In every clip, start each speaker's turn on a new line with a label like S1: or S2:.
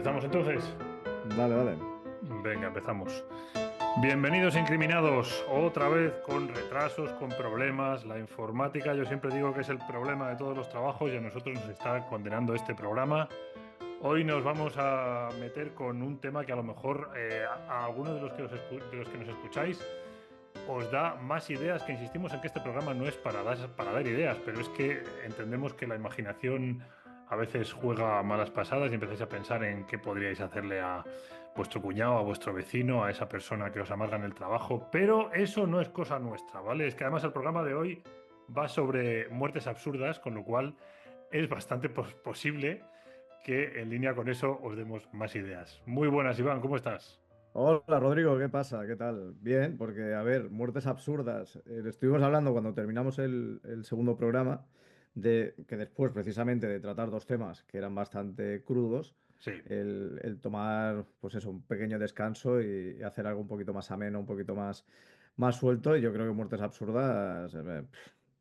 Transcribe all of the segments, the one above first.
S1: ¿Empezamos entonces?
S2: Dale, dale.
S1: Venga, empezamos. Bienvenidos incriminados, otra vez con retrasos, con problemas. La informática yo siempre digo que es el problema de todos los trabajos y a nosotros nos está condenando este programa. Hoy nos vamos a meter con un tema que a lo mejor a algunos de los de los que nos escucháis os da más ideas, que insistimos en que este programa no es para dar ideas, pero es que entendemos que la imaginación a veces juega malas pasadas y empezáis a pensar en qué podríais hacerle a vuestro cuñado, a vuestro vecino, a esa persona que os amarga en el trabajo, pero eso no es cosa nuestra, ¿vale? Es que además el programa de hoy va sobre muertes absurdas, con lo cual es bastante posible que en línea con eso os demos más ideas. Muy buenas, Iván, ¿cómo estás?
S2: Hola Rodrigo, ¿qué pasa? ¿Qué tal? Bien, porque a ver, muertes absurdas. Estuvimos hablando cuando terminamos el segundo programa de que después precisamente de tratar dos temas que eran bastante crudos,
S1: Sí.
S2: el tomar pues eso, un pequeño descanso y hacer algo un poquito más ameno, un poquito más suelto. Y yo creo que muertes absurdas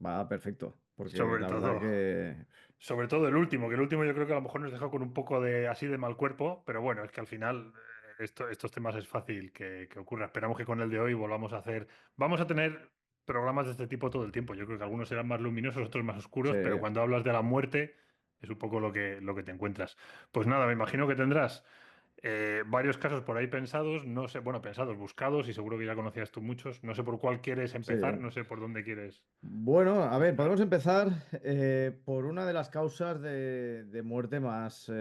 S2: va perfecto, porque
S1: Sobre
S2: la verdad
S1: todo.
S2: que
S1: Sobre todo el último, que el último yo creo que a lo mejor nos dejó con un poco de así de mal cuerpo, pero bueno, es que al final estos temas es fácil que ocurra. Esperamos que con el de hoy volvamos a hacer. Vamos a tener programas de este tipo todo el tiempo. Yo creo que algunos serán más luminosos, otros más oscuros,
S2: sí.
S1: pero cuando hablas de la muerte es un poco lo que te encuentras. Pues nada, me imagino que tendrás varios casos por ahí pensados, no sé, bueno, pensados, buscados, y seguro que ya conocías tú muchos. No sé por cuál quieres
S2: Sí.
S1: empezar, no sé por dónde quieres
S2: Bueno, a ver,
S1: empezar.
S2: podemos empezar por una de las causas de muerte más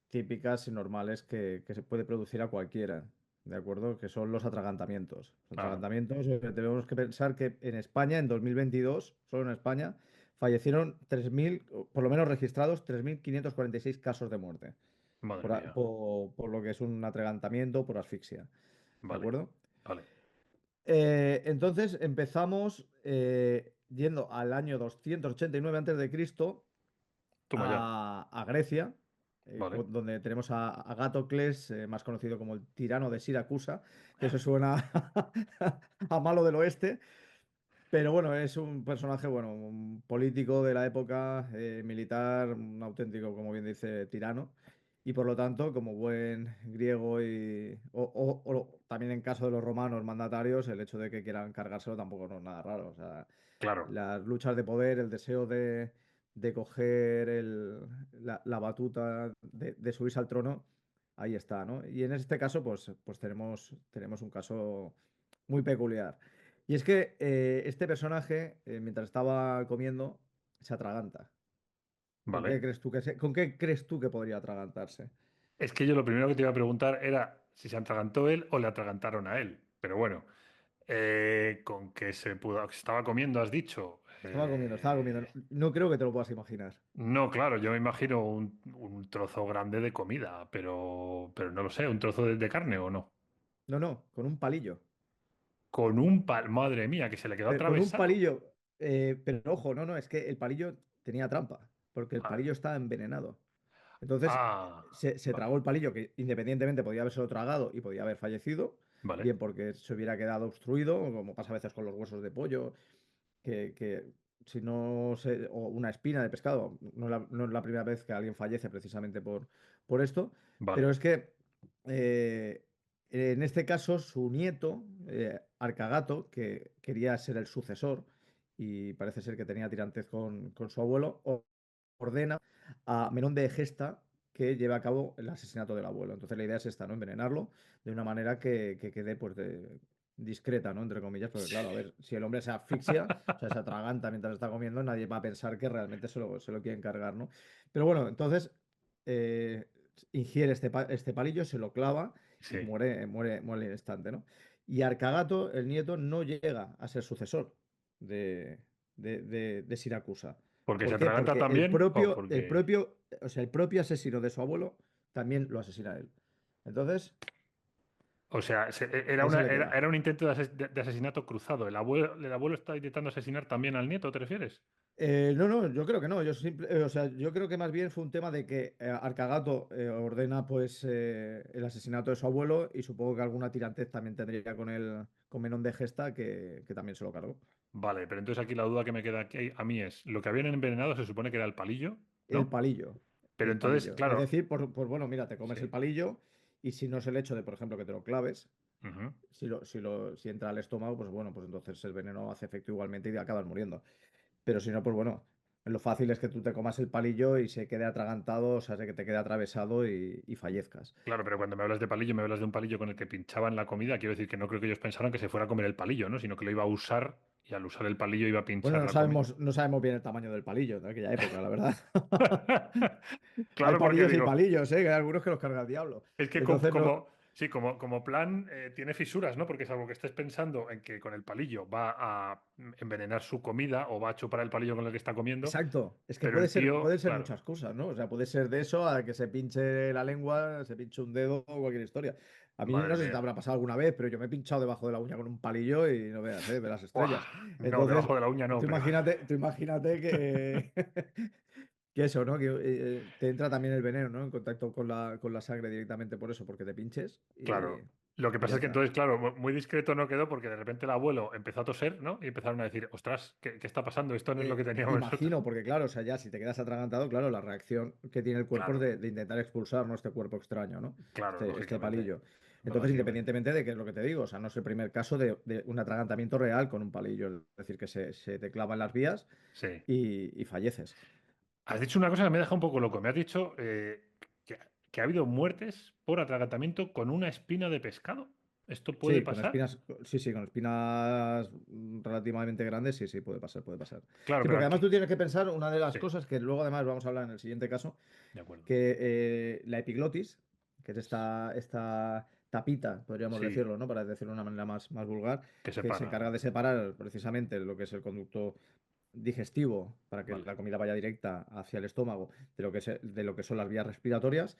S2: típicas y normales que se puede producir a cualquiera, ¿de acuerdo? Que son los atragantamientos. Los
S1: Ah,
S2: atragantamientos, tenemos que pensar que en España, en 2022, solo en España, fallecieron 3.000, por lo menos registrados, 3.546 casos de muerte,
S1: madre mía.
S2: por lo que es un atragantamiento por asfixia, ¿de
S1: Vale,
S2: acuerdo?
S1: vale.
S2: Entonces empezamos yendo al año 289 antes de Cristo
S1: Toma ya.
S2: a Grecia,
S1: Vale.
S2: donde tenemos a Agatocles, más conocido como el tirano de Siracusa, que eso suena a malo del oeste, pero bueno, es un personaje, bueno, un político de la época, militar, un auténtico, como bien dice, tirano. Y por lo tanto, como buen griego o también en caso de los romanos mandatarios, el hecho de que quieran cargárselo tampoco no es nada raro. O sea,
S1: Claro,
S2: las luchas de poder, el deseo de coger la batuta, de subirse al trono, ahí está, ¿no? Y en este caso, pues tenemos un caso muy peculiar. Y es que este personaje, mientras estaba comiendo, se atraganta.
S1: vale.
S2: ¿Con qué crees tú que podría atragantarse?
S1: Es que yo lo primero que te iba a preguntar era si se atragantó él o le atragantaron a él. Pero bueno, con que se pudo, que se estaba comiendo, has dicho.
S2: Estaba comiendo. No creo que te lo puedas imaginar.
S1: No, claro, yo me imagino un trozo grande de comida, pero no lo sé, un trozo de carne o no.
S2: No, no, con un palillo.
S1: Con un pal, madre mía, que se le quedó
S2: Pero con un
S1: atravesado.
S2: palillo. Pero ojo, no, no, es que el palillo tenía trampa, porque el
S1: Ah,
S2: palillo estaba envenenado. Entonces, se
S1: vale,
S2: tragó el palillo, que independientemente podía habérselo tragado y podía haber fallecido,
S1: vale,
S2: bien porque se hubiera quedado obstruido, como pasa a veces con los huesos de pollo, que si no se, o una espina de pescado, no es la primera vez que alguien fallece precisamente por esto, pero
S1: vale,
S2: es que en este caso su nieto, Arcagato, que quería ser el sucesor y parece ser que tenía tirantez con su abuelo, ordena a Menón de Egesta que lleve a cabo el asesinato del abuelo. Entonces la idea es esta, ¿no? Envenenarlo de una manera que quede pues discreta, ¿no? Entre comillas, porque claro, a ver, si el hombre se asfixia, o sea, se atraganta mientras está comiendo, nadie va a pensar que realmente se lo quieren cargar, ¿no? Pero bueno, entonces eh, ingiere este palillo, se lo clava y
S1: sí.
S2: muere al instante, ¿no? Y Arcagato, el nieto, no llega a ser sucesor de Siracusa.
S1: ¿Porque se
S2: ¿Por qué?
S1: atraganta
S2: Porque
S1: también o porque...
S2: o sea, el propio asesino de su abuelo también lo asesina a él. Entonces,
S1: O sea,
S2: ahí se le queda.
S1: era un intento de asesinato cruzado. El abuelo está intentando asesinar también al nieto, ¿te refieres?
S2: No, no, yo creo que no. O sea, yo creo que más bien fue un tema de que Arcagato ordena pues el asesinato de su abuelo y supongo que alguna tirantez también tendría con Menón de Gesta que también se lo cargó.
S1: Vale, pero entonces aquí la duda que me queda aquí a mí es, lo que habían envenenado se supone que era el palillo,
S2: El
S1: ¿no?
S2: palillo.
S1: Pero
S2: el
S1: entonces,
S2: palillo. Es
S1: claro,
S2: decir, bueno, mira, te comes el
S1: sí.
S2: palillo y si no es el hecho de, por ejemplo, que te lo claves,
S1: Ujú.
S2: si entra al estómago, pues bueno, pues entonces el veneno hace efecto igualmente y acabas muriendo. Pero si no, pues bueno, lo fácil es que tú te comas el palillo y se quede atragantado, o sea, que te quede atravesado y fallezcas.
S1: Claro, pero cuando me hablas de palillo, me hablas de un palillo con el que pinchaban la comida. Quiero decir que no creo que ellos pensaran que se fuera a comer el palillo, ¿no? Sino que lo iba a usar y al usar el palillo iba a
S2: Bueno,
S1: pinchar la comida.
S2: no sabemos bien el tamaño del palillo de aquella época, la verdad. Hay
S1: Claro, porque
S2: palillos y
S1: digo,
S2: palillos, ¿eh? Que hay algunos que los carga el diablo.
S1: es que
S2: Entonces, no,
S1: sí, como plan tiene fisuras, ¿no? Porque es algo que estés pensando en que con el palillo va a envenenar su comida o va a chupar el palillo con el que está comiendo,
S2: exacto. Es que
S1: pero el tío,
S2: pueden ser
S1: claro,
S2: muchas cosas, ¿no? O sea, puede ser de eso a que se pinche la lengua, se pinche un dedo o cualquier historia. A mí
S1: madre
S2: no sé si te
S1: mía.
S2: habrá pasado alguna vez, pero yo me he pinchado debajo de la uña con un palillo y no veas, ¿eh? De las
S1: ¡Buah!
S2: estrellas.
S1: No,
S2: Entonces,
S1: debajo de la uña no, pero
S2: tú imagínate que, que eso, ¿no? Que te entra también el veneno, ¿no? En contacto con la sangre directamente por eso, porque te pinches
S1: claro. Lo que
S2: y ya
S1: pasa es que
S2: está.
S1: entonces, claro, muy discreto no quedó porque de repente el abuelo empezó a toser, ¿no? Y empezaron a decir, ostras, ¿qué está pasando? Esto no es lo que teníamos nosotros.
S2: Imagino, porque claro, o sea, ya si te quedas atragantado, claro, la reacción que tiene el cuerpo es
S1: Claro,
S2: de intentar expulsar, ¿no? Este cuerpo extraño, ¿no?
S1: claro,
S2: Este
S1: lógicamente,
S2: palillo. Entonces,
S1: lógicamente.
S2: independientemente de qué es lo que te digo, o sea, no es el primer caso de un atragantamiento real con un palillo, es decir, que se te clavan las vías
S1: Sí.
S2: y falleces.
S1: Has dicho una cosa que me deja un poco loco. Me has dicho que ha habido muertes por atragantamiento con una espina de pescado. ¿Esto puede
S2: Sí, con
S1: pasar?
S2: espinas, sí, sí, con espinas relativamente grandes, sí, sí, puede pasar, puede pasar.
S1: Claro,
S2: Sí,
S1: pero
S2: porque además tú
S1: aquí.
S2: tienes que pensar una de las
S1: Sí,
S2: cosas que luego además vamos a hablar en el siguiente caso,
S1: de acuerdo.
S2: que la epiglotis, que es esta tapita, podríamos
S1: Sí,
S2: decirlo, ¿no? Para decirlo de una manera más vulgar,
S1: que
S2: que se
S1: separa.
S2: encarga de separar precisamente lo que es el conducto digestivo para que
S1: Vale.
S2: la comida vaya directa hacia el estómago de lo que son las vías respiratorias.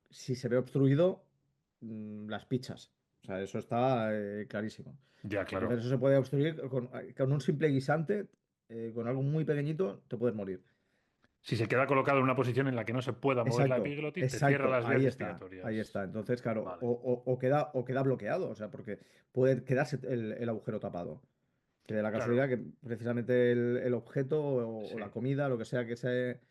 S2: Si se ve obstruido, las pichas. O sea, eso está clarísimo.
S1: Ya,
S2: Entonces
S1: claro.
S2: eso se puede obstruir con un simple guisante, con algo muy pequeñito, te puedes morir.
S1: Si se queda colocado en una posición en la que no se pueda mover la
S2: Exacto,
S1: epiglotis, te cierra
S2: exacto,
S1: las vías
S2: ahí está, ahí está.
S1: respiratorias.
S2: Entonces, claro,
S1: Vale,
S2: o queda bloqueado, o sea, porque puede quedarse el agujero tapado. Que de la
S1: claro.
S2: casualidad que precisamente el objeto o la
S1: Sí,
S2: comida, lo que sea que se...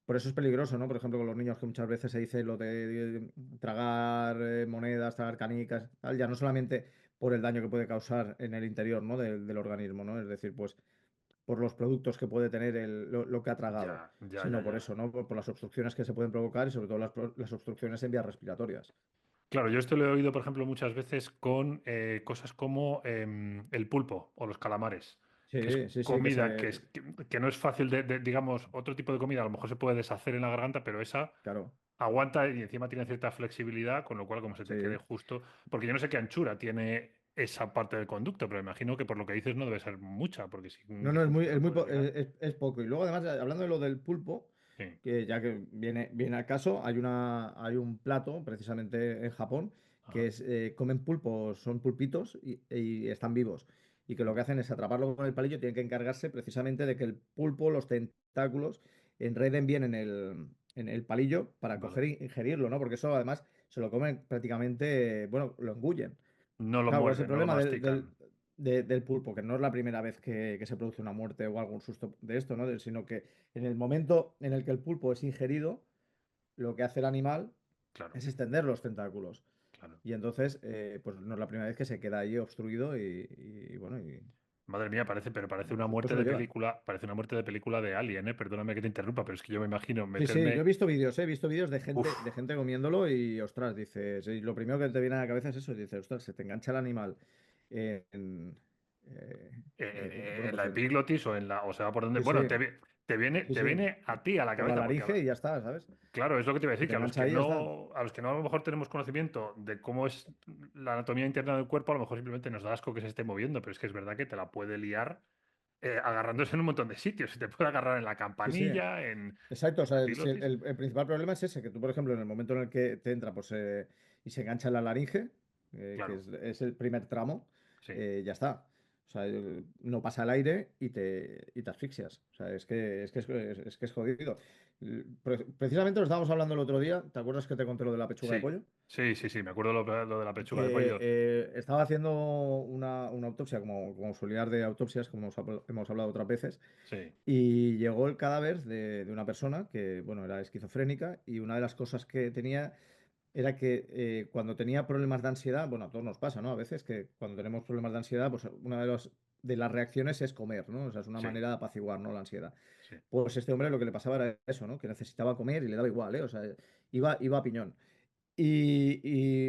S2: Por eso es peligroso, ¿no? Por ejemplo, con los niños que muchas veces se dice lo de tragar monedas, tragar canicas, tal, ya no solamente por el daño que puede causar en el interior, ¿no? del organismo, ¿no? Es decir, pues por los productos que puede tener lo que ha tragado,
S1: ya, ya, ya,
S2: sino por
S1: ya.
S2: eso, ¿no? Por las obstrucciones que se pueden provocar y sobre todo las obstrucciones en vías respiratorias.
S1: Claro, yo esto lo he oído, por ejemplo, muchas veces con cosas como el pulpo o los calamares, que es
S2: Sí, sí, sí,
S1: comida que no es fácil digamos, otro tipo de comida a lo mejor se puede deshacer en la garganta, pero esa
S2: claro,
S1: aguanta y encima tiene cierta flexibilidad, con lo cual como se te quede
S2: sí.
S1: justo, porque yo no sé qué anchura tiene esa parte del conducto, pero imagino que por lo que dices no debe ser mucha, porque si
S2: No,
S1: un
S2: no,
S1: gusto te lo puedes liar.
S2: es poco. Y luego, además, hablando de lo del pulpo,
S1: Sí,
S2: que ya que viene al caso, hay un plato, precisamente en Japón, que
S1: ajá,
S2: comen pulpos, son pulpitos y están vivos. Y que lo que
S1: vale,
S2: hacen es atraparlo con el palillo, tienen que encargarse precisamente de que el pulpo, los tentáculos, enreden bien en el palillo para coger
S1: vale.
S2: e ingerirlo, ¿no? Porque eso, además, se lo comen prácticamente, bueno, lo engullen.
S1: No lo
S2: Claro, ¿cuál es el
S1: muerden, no lo
S2: problema
S1: mastican.
S2: del pulpo? Que no es la primera vez que se produce una muerte o algún susto de esto, ¿no? Sino que en el momento en el que el pulpo es ingerido, lo que hace el animal
S1: Claro,
S2: es extender los tentáculos.
S1: claro.
S2: Y entonces, pues no es la primera vez que se queda ahí obstruido y bueno,
S1: Madre mía, pero parece
S2: el
S1: una
S2: susto
S1: muerte
S2: se lo
S1: de
S2: llevan.
S1: película, parece una muerte de película de Alien, ¿eh? Perdóname que te interrumpa, pero es que yo me imagino
S2: Sí, sí, yo
S1: meterme.
S2: he visto vídeos
S1: Uf,
S2: de gente comiéndolo y, ostras, dices, y lo primero que te viene a la cabeza es eso, dices, ostras, se te engancha el animal en, bueno,
S1: en
S2: pues
S1: la epiglotis o se va por donde.
S2: sí,
S1: Bueno,
S2: sí, sí,
S1: te
S2: sí,
S1: viene a ti a la
S2: por la
S1: cabeza,
S2: laringe y ya está, ¿sabes?
S1: claro, es lo que te iba a
S2: Se
S1: decir,
S2: te
S1: que
S2: engancha ahí y ya está.
S1: a los que no a lo mejor tenemos conocimiento de cómo es la anatomía interna del cuerpo, a lo mejor simplemente nos da asco que se esté moviendo, pero es que es verdad que te la puede liar agarrándose en un montón de sitios. Se te puede agarrar en la
S2: Sí, sí,
S1: campanilla, en
S2: exacto. O
S1: la
S2: sea,
S1: epiglotis.
S2: el principal problema es ese, que tú, por ejemplo, en el momento en el que te entra pues, y se engancha en la laringe, que
S1: Claro,
S2: es el primer tramo,
S1: sí.
S2: ya está. sea, no pasa el aire y te asfixias. O sea, es jodido. Precisamente lo estábamos hablando el otro día. ¿Te acuerdas que te conté lo de la pechuga de
S1: Sí,
S2: pollo?
S1: sí, me acuerdo lo de la pechuga de
S2: Que
S1: pollo.
S2: estaba haciendo una autopsia, como auxiliar de autopsias, como hemos hablado otras veces,
S1: Sí,
S2: y llegó el cadáver de una persona que, bueno, era esquizofrénica y una de las cosas que tenía era que cuando tenía problemas de ansiedad, bueno, a todos nos pasa, ¿no? A veces que cuando tenemos problemas de ansiedad, pues una de las reacciones es comer, ¿no? O sea, es una
S1: sí,
S2: manera de apaciguar, ¿no? La ansiedad.
S1: sí,
S2: Pues este hombre lo que le pasaba era eso, ¿no? Que necesitaba comer y le daba igual, ¿eh? O sea, iba a piñón.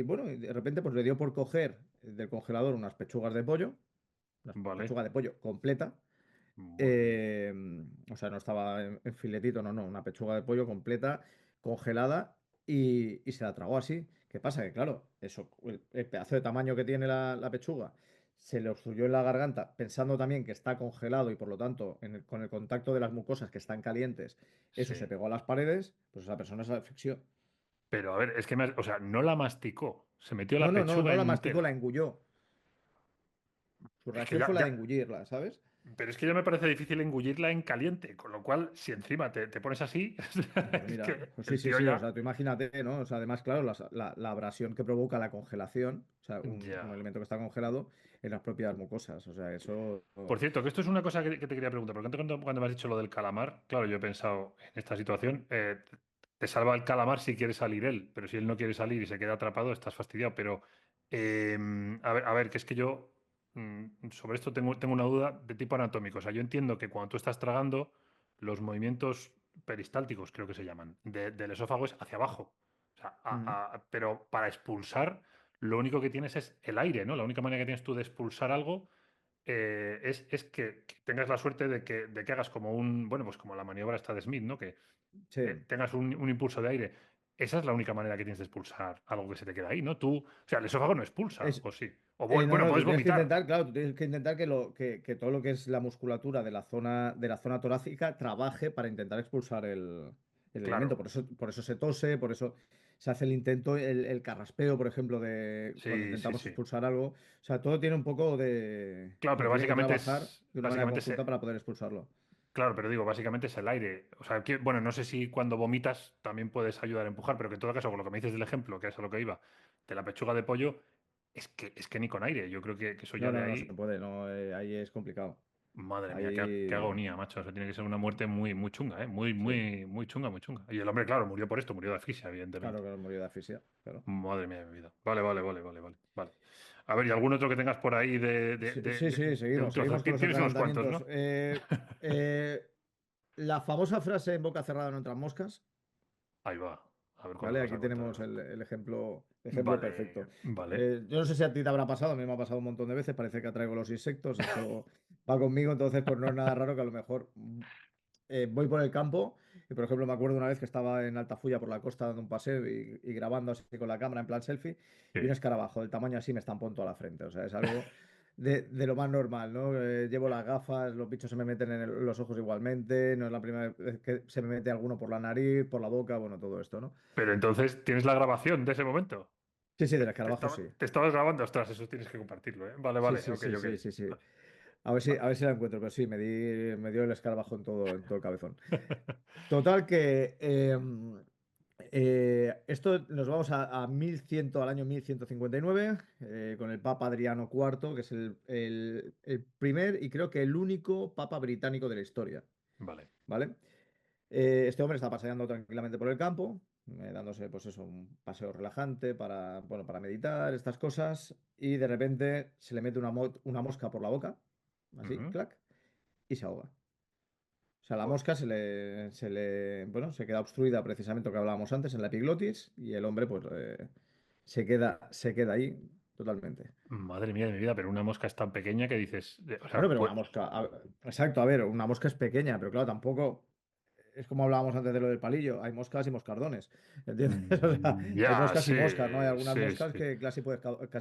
S2: Bueno, y de repente pues le dio por coger del congelador unas pechugas de pollo, una
S1: vale.
S2: pechuga de pollo completa.
S1: Madre mía.
S2: eh, o sea, no estaba en filetito, no, no, una pechuga de pollo completa, congelada y se la tragó así. ¿Qué pasa? Que claro, eso, el pedazo de tamaño que tiene la pechuga se le obstruyó en la garganta, pensando también que está congelado y por lo tanto con el contacto de las mucosas que están calientes, eso se
S1: Sí.
S2: pegó a las paredes, pues esa persona se asfixió.
S1: Pero a ver, es que o sea, no la masticó, se metió
S2: No,
S1: la
S2: no, no,
S1: pechuga
S2: no la masticó, la
S1: entera.
S2: engulló. Su
S1: Es que
S2: reacción fue la de engullirla, ¿sabes?
S1: pero es que ya me parece difícil engullirla en caliente, con lo cual, si encima te pones así,
S2: Pues
S1: es
S2: mira,
S1: que
S2: pues sí,
S1: el
S2: sí,
S1: tío
S2: sí, o
S1: ya,
S2: sea, tú imagínate, ¿no? O sea, además, claro, la abrasión que provoca la congelación, o sea, un
S1: ya.
S2: elemento que está congelado en las propias mucosas, o sea, eso...
S1: Por cierto, que esto es una cosa que te quería preguntar, porque antes cuando me has dicho lo del calamar, claro, yo he pensado en esta situación, te salva el calamar si quiere salir él, pero si él no quiere salir y se queda atrapado, estás fastidiado. Pero, eh, a ver, que es que yo sobre esto tengo una duda de tipo anatómico. O sea, yo entiendo que cuando tú estás tragando, los movimientos peristálticos, creo que se llaman, del esófago es hacia abajo. O sea,
S2: Mm,
S1: pero para expulsar, lo único que tienes es el aire, ¿no? La única manera que tienes tú de expulsar algo es que tengas la suerte de que hagas como bueno, pues como la maniobra esta de Smith, ¿no? Que
S2: sí.
S1: tengas un impulso de aire. Esa es la única manera que tienes de expulsar algo que se te queda ahí, ¿no? O sea, el esófago no expulsa,
S2: Es,
S1: ¿o sí? O
S2: no,
S1: bueno,
S2: no,
S1: puedes
S2: tú tienes que
S1: vomitar.
S2: intentar, claro, tú tienes que intentar que todo lo que es la musculatura de la zona torácica trabaje para intentar expulsar el elemento.
S1: Claro,
S2: Por eso se tose, por eso se hace el intento, el carraspeo, por ejemplo, de cuando
S1: sí, sí,
S2: intentamos
S1: sí.
S2: expulsar algo. O sea, todo tiene un poco de...
S1: Claro,
S2: O sea,
S1: pero
S2: tiene que
S1: básicamente
S2: trabajar de una manera conjunta para poder expulsarlo.
S1: claro, pero digo, básicamente es el aire. O sea, bueno, no sé si cuando vomitas también puedes ayudar a empujar, pero que en todo caso, con lo que me dices del ejemplo, que es a lo que iba, de la pechuga de pollo, es que ni con aire. Yo creo que eso
S2: No,
S1: ya de
S2: no, no se
S1: ahí.
S2: puede, no, ahí es complicado.
S1: Madre mía, qué
S2: Ahí...
S1: agonía, macho. Eso tiene que ser una muerte muy, muy chunga, ¿eh? Muy,
S2: Sí,
S1: muy, muy chunga, muy chunga. Y el hombre, claro, murió por esto, murió de asfixia,
S2: claro,
S1: evidentemente.
S2: claro, murió de asfixia, claro.
S1: Madre mía de mi vida. Vale, vale, vale, vale, vale, vale. A ver, ¿y algún otro que tengas por ahí
S2: Sí, sí, sí,
S1: de un
S2: seguimos,
S1: trozo?
S2: seguimos con los
S1: Tienes unos cuantos,
S2: atragantamientos.
S1: ¿no?
S2: Eh, la famosa frase en boca cerrada no entran moscas,
S1: Ahí va. A ver cuál me
S2: ¿vale?
S1: vas a
S2: Aquí
S1: contar
S2: tenemos
S1: ahora.
S2: el ejemplo
S1: Vale,
S2: perfecto.
S1: vale.
S2: Yo no sé si a ti te habrá pasado, a mí me ha pasado un montón de veces, parece que atraigo los insectos, esto va conmigo, entonces pues no es nada raro que a lo mejor voy por el campo y por ejemplo me acuerdo una vez que estaba en Altafulla por la costa dando un paseo y grabando así con la cámara en plan selfie y un
S1: Sí.
S2: escarabajo del tamaño así me estampó en toda la frente, o sea, es algo de lo más normal, ¿no? Llevo las gafas, los bichos se me meten en los ojos igualmente, no es la primera vez que se me mete alguno por la nariz, por la boca, bueno, todo esto, ¿no?
S1: Pero entonces, ¿tienes la grabación de ese momento?
S2: Sí, sí,
S1: Te,
S2: del
S1: te
S2: escarabajo
S1: estaba-
S2: sí.
S1: te estabas grabando, ostras, eso tienes que compartirlo, ¿eh? Vale,
S2: Sí,
S1: vale,
S2: sí,
S1: ok,
S2: sí,
S1: ok.
S2: sí, sí, sí.
S1: Vale,
S2: A ver si
S1: vale.
S2: la encuentro, pero sí, me dio el escarabajo en todo el cabezón. Total que esto nos vamos a 1100, al año 1159, con el Papa Adriano IV, que es el primer y creo que el único Papa británico de la historia,
S1: Vale.
S2: ¿vale? Este hombre está paseando tranquilamente por el campo, dándose, pues eso, un paseo relajante bueno, para meditar, estas cosas, y de repente se le mete una mosca por la boca, así,
S1: Ujú.
S2: clac, y se ahoga. O sea, la
S1: Joder.
S2: mosca bueno, se queda obstruida precisamente lo que hablábamos antes en la epiglotis y el hombre pues se queda ahí totalmente.
S1: Madre mía de mi vida, pero una mosca es tan pequeña que dices, o
S2: Bueno,
S1: sea,
S2: pero
S1: pues,
S2: una mosca, exacto, a ver, una mosca es pequeña, pero claro, tampoco es como hablábamos antes de lo del palillo, hay moscas y moscardones, ¿entiendes? O sea, hay
S1: ya,
S2: moscas y
S1: sí,
S2: moscas, ¿no? Hay algunas
S1: sí,
S2: moscas
S1: sí.
S2: que casi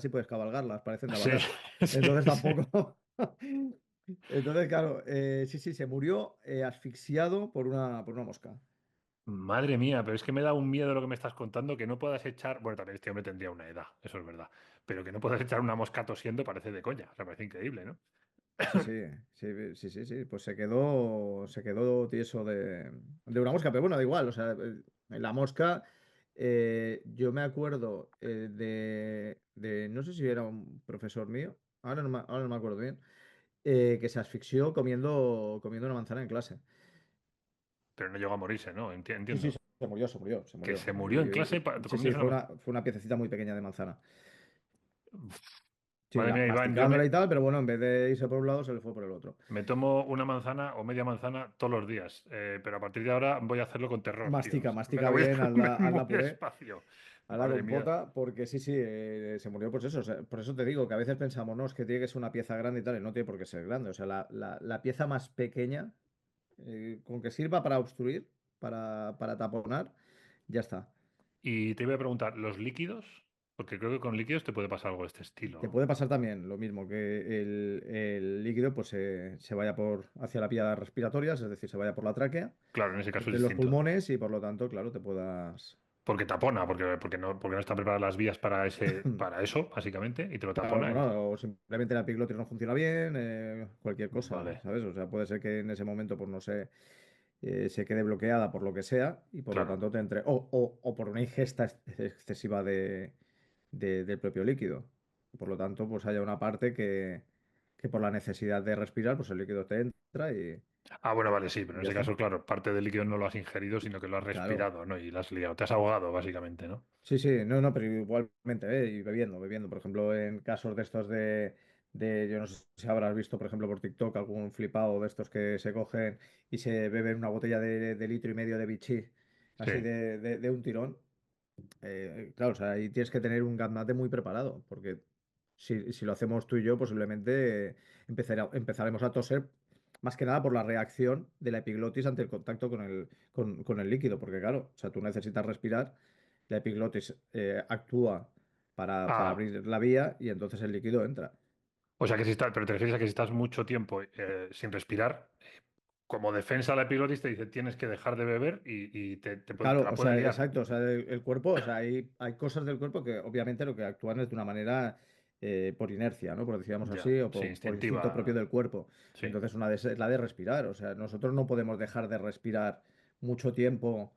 S2: puedes cabalgarlas, parecen de
S1: Sí,
S2: abacar.
S1: sí,
S2: Entonces
S1: sí.
S2: tampoco. Entonces, claro, sí, sí, se murió asfixiado por una mosca.
S1: Madre mía, pero es que me da un miedo lo que me estás contando, que no puedas echar, bueno, también este hombre tendría una edad, eso es verdad, pero que no puedas echar una mosca tosiendo parece de coña, o sea, parece increíble, ¿no?
S2: Sí, sí, sí, sí, sí, sí. Pues se quedó tieso de una mosca, pero bueno, da igual. O sea, la mosca, yo me acuerdo no sé si era un profesor mío, ahora no me acuerdo bien, que se asfixió comiendo una manzana en clase.
S1: Pero no llegó a morirse, ¿no?
S2: Sí, sí,
S1: Entiendo.
S2: se murió, se murió, se
S1: Que
S2: murió.
S1: se murió en clase
S2: Sí, sí,
S1: comiéndose una...
S2: fue una piececita muy pequeña de manzana. Sí,
S1: Madre mía, Iván,
S2: masticándola y tal, pero bueno, en vez de irse por un lado, se le fue por el otro.
S1: me tomo una manzana o media manzana todos los días, pero a partir de ahora voy a hacerlo con terror, tío. O
S2: Mastica,
S1: sea, me la
S2: mastica
S1: voy a
S2: bien,
S1: comer muy
S2: hazla puré.
S1: despacio.
S2: A la
S1: Madre mía.
S2: compota, porque sí, sí, se murió pues eso. O sea, por eso te digo que a veces pensamos, no, es que tiene que ser una pieza grande y tal, y no tiene por qué ser grande. O sea, la pieza más pequeña, con que sirva para obstruir, para taponar, ya está.
S1: Y te iba a preguntar, ¿los líquidos? Porque creo que con líquidos te puede pasar algo de este
S2: Te
S1: estilo.
S2: puede pasar también lo mismo, que el líquido pues se vaya hacia la vía respiratoria, es decir, se vaya por la tráquea,
S1: Claro, en ese caso es
S2: entre los
S1: distinto.
S2: pulmones y por lo tanto, claro, te puedas...
S1: Porque tapona, porque no están preparadas las vías para eso, básicamente, y te lo
S2: Claro,
S1: tapona.
S2: bueno, o simplemente la epiglotis no funciona bien, cualquier cosa,
S1: Vale,
S2: ¿sabes? O sea, puede ser que en ese momento, pues no sé, se quede bloqueada por lo que sea y por lo
S1: claro.
S2: tanto te entre, o por una ingesta excesiva del propio líquido. Por lo tanto, pues haya una parte que por la necesidad de respirar, pues el líquido te entra
S1: Ah, bueno, vale, sí, pero
S2: y
S1: en
S2: ya
S1: ese
S2: está.
S1: caso, claro, parte del líquido no lo has ingerido, sino que lo has
S2: Claro.
S1: respirado, ¿no? Y lo has liado. Te has ahogado, básicamente, ¿no?
S2: Sí, sí, no, no, pero igualmente, y bebiendo. Por ejemplo, en casos de estos yo no sé si habrás visto, por ejemplo, por TikTok algún flipado de estos que se cogen y se beben una botella de litro y medio de bichí,
S1: Sí.
S2: así de un tirón. Claro, o sea, ahí tienes que tener un gaznate muy preparado, porque si lo hacemos tú y yo, posiblemente empezaremos a toser más que nada por la reacción de la epiglotis ante el contacto con el líquido, porque claro, o sea, tú necesitas respirar, la epiglotis actúa para
S1: Ah,
S2: abrir la vía y entonces el líquido entra.
S1: o sea que si estás, pero te refieres a que si estás mucho tiempo sin respirar, como defensa la epilotis te dice tienes que dejar de beber y te
S2: Claro,
S1: la
S2: o
S1: puede
S2: sea,
S1: liar.
S2: exacto, o sea, el cuerpo, o sea, hay cosas del cuerpo que obviamente lo que actúan es de una manera por inercia, ¿no? Por decíamos
S1: Ya,
S2: así, o
S1: sí,
S2: por instinto propio
S1: instintiva.
S2: del cuerpo.
S1: Sí,
S2: Entonces, una de esas es la de respirar, o sea, nosotros no podemos dejar de respirar mucho tiempo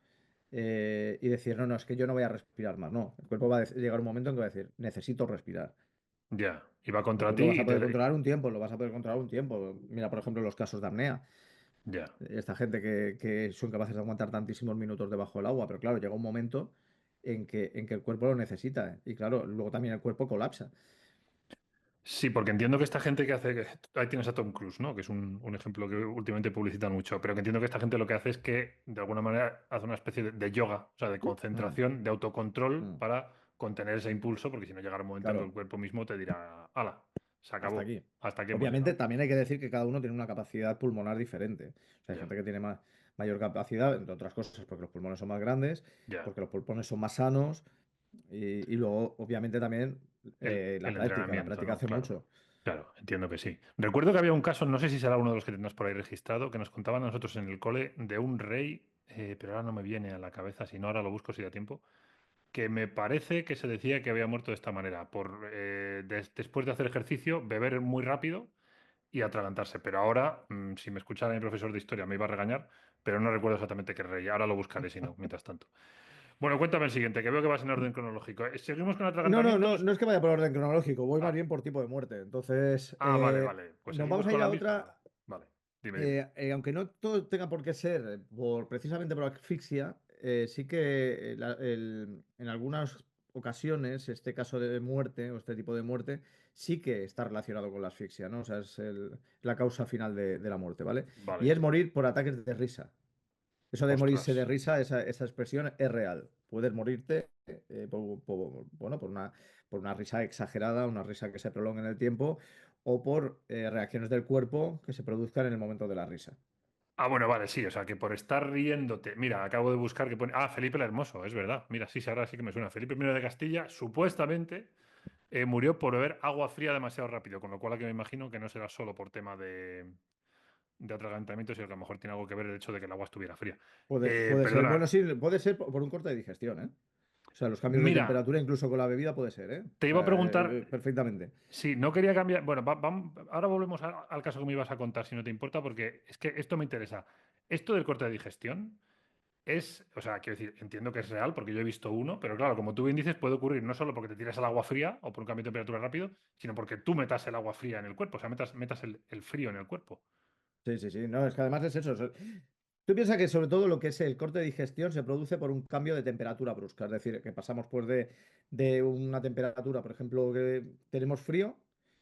S2: y decir, no, no, es que yo no voy a respirar más, no, el cuerpo va a llegar un momento en que va a decir, necesito respirar.
S1: ya. Y va contra
S2: Entonces
S1: ti
S2: lo vas a
S1: y
S2: poder
S1: te...
S2: controlar un tiempo, lo vas a poder controlar un tiempo. Mira, por ejemplo, los casos de apnea.
S1: Ya.
S2: Esta gente que son capaces de aguantar tantísimos minutos debajo del agua, pero claro, llega un momento en que el cuerpo lo necesita, y claro, luego también el cuerpo colapsa.
S1: Sí, porque entiendo que esta gente que hace... Ahí tienes a Tom Cruise, ¿no? Que es un ejemplo que últimamente publicitan mucho, pero que entiendo que esta gente lo que hace es que de alguna manera hace una especie de yoga, o sea, de
S2: Mm,
S1: concentración, de autocontrol
S2: mm,
S1: para contener ese impulso, porque si no llegará un momento en que el
S2: claro,
S1: cuerpo mismo te dirá, hala, se
S2: hasta
S1: acabó,
S2: aquí.
S1: hasta aquí hemos
S2: Obviamente,
S1: llegado.
S2: también hay que decir que cada uno tiene una capacidad pulmonar diferente. O sea, hay
S1: Ya,
S2: gente que tiene mayor capacidad, entre otras cosas, porque los pulmones son más grandes,
S1: ya.
S2: porque los pulmones son más sanos, y luego, obviamente, también la
S1: El
S2: práctica. La
S1: entrenamiento,
S2: práctica
S1: ¿no?
S2: hace
S1: Claro.
S2: mucho.
S1: Claro, entiendo que sí. Recuerdo que había un caso, no sé si será uno de los que tendrás por ahí registrado, que nos contaban a nosotros en el cole de un rey, pero ahora no me viene a la cabeza, si no ahora lo busco si da tiempo, que me parece que se decía que había muerto de esta manera, por después de hacer ejercicio, beber muy rápido y atragantarse. Pero ahora, si me escuchara mi profesor de historia, me iba a regañar, pero no recuerdo exactamente qué rey. Ahora lo buscaré si no, mientras tanto. Bueno, cuéntame el siguiente, que veo que vas en orden cronológico. Seguimos con
S2: No, no, no,
S1: atragantamientos.
S2: no es que vaya por orden cronológico, voy más
S1: Ah,
S2: bien por tipo de muerte. Entonces,
S1: vale, vale. Pues
S2: nos
S1: seguimos
S2: vamos a
S1: con
S2: ir
S1: la
S2: a
S1: misma.
S2: otra,
S1: Vale, dime, dime.
S2: aunque no todo tenga por qué ser precisamente por asfixia, sí que en algunas ocasiones este caso de muerte o este tipo de muerte sí que está relacionado con la asfixia, ¿no? O sea, es la causa final de la muerte, ¿vale? Y
S1: Vale.
S2: es morir por ataques de risa. Eso de
S1: Ostras.
S2: morirse de risa, esa expresión es real. Puedes morirte bueno, por una risa exagerada, una risa que se prolonga en el tiempo, o por reacciones del cuerpo que se produzcan en el momento de la risa.
S1: Bueno, vale, sí, o sea que por estar riéndote. Mira, acabo de buscar que pone. Felipe el Hermoso, es verdad. Mira, sí, sí, ahora sí que me suena. Felipe I de Castilla supuestamente murió por beber agua fría demasiado rápido, con lo cual aquí me imagino que no será solo por tema de atragantamiento, sino que a lo mejor tiene algo que ver el hecho de que el agua estuviera fría.
S2: Puede ser,
S1: Perdona,
S2: bueno, sí, puede ser por un corte de digestión, ¿eh? O sea, los cambios de
S1: Mira,
S2: temperatura incluso con la bebida puede ser, ¿eh?
S1: te
S2: O
S1: iba a
S2: sea,
S1: preguntar,
S2: perfectamente.
S1: sí, no quería cambiar. Bueno, ahora volvemos al caso que me ibas a contar, si no te importa, porque es que esto me interesa. Esto del corte de digestión es, o sea, quiero decir, entiendo que es real porque yo he visto uno, pero claro, como tú bien dices, puede ocurrir no solo porque te tiras al agua fría o por un cambio de temperatura rápido, sino porque tú metas el agua fría en el cuerpo, o sea, metas el frío en el cuerpo.
S2: Sí, sí, sí. No, es que además es eso. Tú piensas que sobre todo lo que es el corte de digestión se produce por un cambio de temperatura brusca. Es decir, que pasamos pues de una temperatura, por ejemplo, que tenemos frío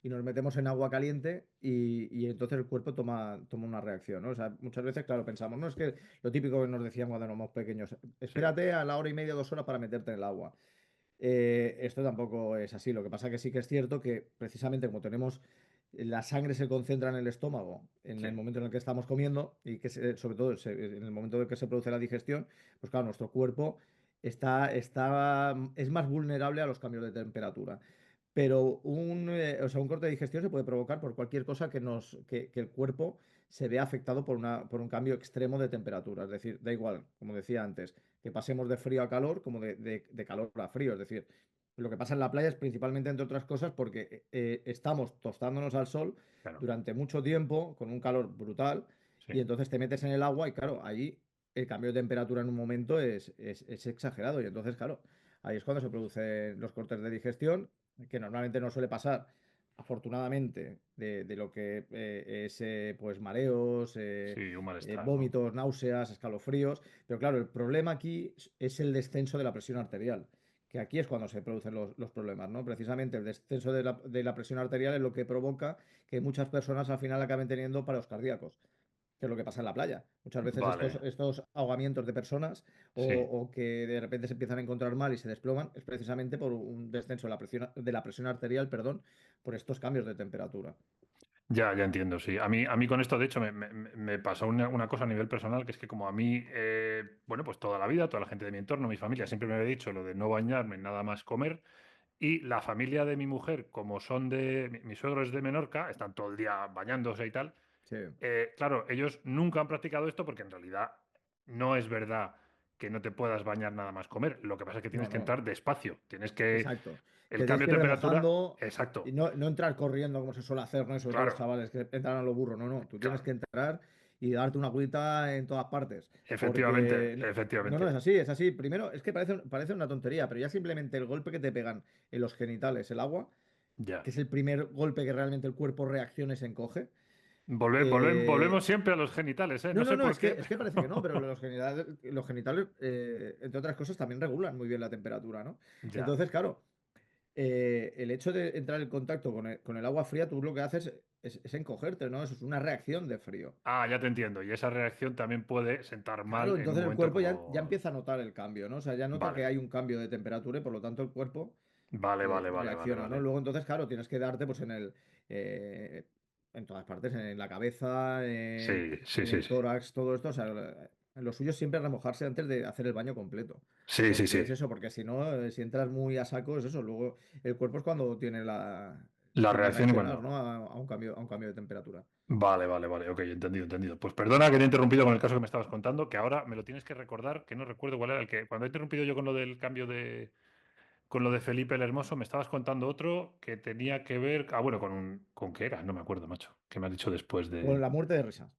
S2: y nos metemos en agua caliente y entonces el cuerpo toma una reacción, ¿no? O sea, muchas veces, claro, pensamos, no es que lo típico que nos decían cuando éramos pequeños,
S1: Sí,
S2: espérate a la hora y media, 2 horas para meterte en el agua. Esto tampoco es así. Lo que pasa que sí que es cierto que precisamente como tenemos la sangre se concentra en el estómago en
S1: sí,
S2: el momento en el que estamos comiendo y que sobre todo en el momento en el que se produce la digestión, pues claro, nuestro cuerpo es más vulnerable a los cambios de temperatura. Pero o sea, un corte de digestión se puede provocar por cualquier cosa que el cuerpo se vea afectado por un cambio extremo de temperatura. Es decir, da igual, como decía antes, que pasemos de frío a calor como de calor a frío. Es decir, lo que pasa en la playa es principalmente, entre otras cosas, porque estamos tostándonos al sol
S1: claro,
S2: durante mucho tiempo con un calor brutal
S1: sí,
S2: y entonces te metes en el agua y claro, ahí el cambio de temperatura en un momento es exagerado y entonces, claro, ahí es cuando se producen los cortes de digestión, que normalmente no suele pasar, afortunadamente, de lo que es pues mareos,
S1: sí, un malestar, ¿no?
S2: vómitos, náuseas, escalofríos. Pero claro, el problema aquí es el descenso de la presión arterial, que aquí es cuando se producen los problemas, ¿no? Precisamente el descenso de la presión arterial es lo que provoca que muchas personas al final acaben teniendo paros cardíacos, que es lo que pasa en la playa. Muchas veces estos,
S1: Vale,
S2: estos ahogamientos de personas
S1: sí.
S2: o que de repente se empiezan a encontrar mal y se desploman es precisamente por un descenso de la presión arterial, perdón, por estos cambios de temperatura.
S1: Ya entiendo, sí. A mí con esto, de hecho, me pasó una cosa a nivel personal, que es que como a mí, bueno, pues toda la vida, toda la gente de mi entorno, mi familia, siempre me había dicho lo de no bañarme, nada más comer, y la familia de mi mujer, como son mi suegro es de Menorca, están todo el día bañándose y tal,
S2: Sí,
S1: claro, ellos nunca han practicado esto porque en realidad no es verdad que no te puedas bañar nada más comer. Lo que pasa es que
S2: no,
S1: tienes que
S2: no,
S1: entrar despacio, tienes que,
S2: exacto.
S1: el
S2: Que tienes
S1: cambio
S2: que
S1: de
S2: ir
S1: temperatura,
S2: remojando y
S1: exacto,
S2: no entrar corriendo como se suele hacer, ¿no? Y sobre todo los
S1: claro,
S2: chavales que entran a lo burro. No, no, tú tienes
S1: claro.
S2: que entrar y darte una agüita en todas partes.
S1: Efectivamente,
S2: Porque no, no,
S1: efectivamente.
S2: es así, es así. Primero, es que parece una tontería, pero ya simplemente el golpe que te pegan en los genitales, el agua,
S1: Ya.
S2: que es el primer golpe que realmente el cuerpo reacciona y se encoge.
S1: Volvemos
S2: eh,
S1: siempre a los genitales, ¿eh?
S2: No,
S1: No
S2: no,
S1: sé
S2: no,
S1: por
S2: es que,
S1: qué,
S2: es que parece que no, pero los genitales, entre otras cosas, también regulan muy bien la temperatura, ¿no?
S1: Ya.
S2: Entonces, claro, el hecho de entrar en contacto con el agua fría, tú lo que haces es encogerte, ¿no? Eso es una reacción de frío.
S1: Ah, ya te entiendo. Y esa reacción también puede sentar
S2: Claro,
S1: mal en un
S2: entonces el
S1: momento
S2: cuerpo ya
S1: como...
S2: empieza a notar el cambio, ¿no? O sea, ya nota que
S1: Vale,
S2: hay un cambio de temperatura y por lo tanto el cuerpo
S1: vale, vale, vale, vale,
S2: reacciona, ¿no?
S1: vale.
S2: Luego entonces, claro, tienes que darte pues eh, en todas partes, en la cabeza, en,
S1: Sí, sí,
S2: en
S1: sí,
S2: el
S1: sí.
S2: tórax, todo esto. O sea, lo suyo es siempre remojarse antes de hacer el baño completo.
S1: Sí, sí,
S2: Porque
S1: sí.
S2: es eso, porque si no, si entras muy a saco, es eso. Luego el cuerpo es cuando
S1: La
S2: tiende a
S1: reacción y
S2: reaccionar,
S1: cuando...
S2: ¿no? A un cambio de temperatura.
S1: Vale, vale, vale. Ok, entendido, entendido. Pues perdona que te he interrumpido con el caso que me estabas contando, que ahora me lo tienes que recordar, que no recuerdo cuál era el que... Cuando he interrumpido yo con lo del cambio de... Con lo de Felipe el Hermoso, me estabas contando otro que tenía que ver... Ah, bueno, ¿con qué era? No me acuerdo, macho. ¿Qué me has dicho después
S2: Con
S1: de...?
S2: la muerte de risa.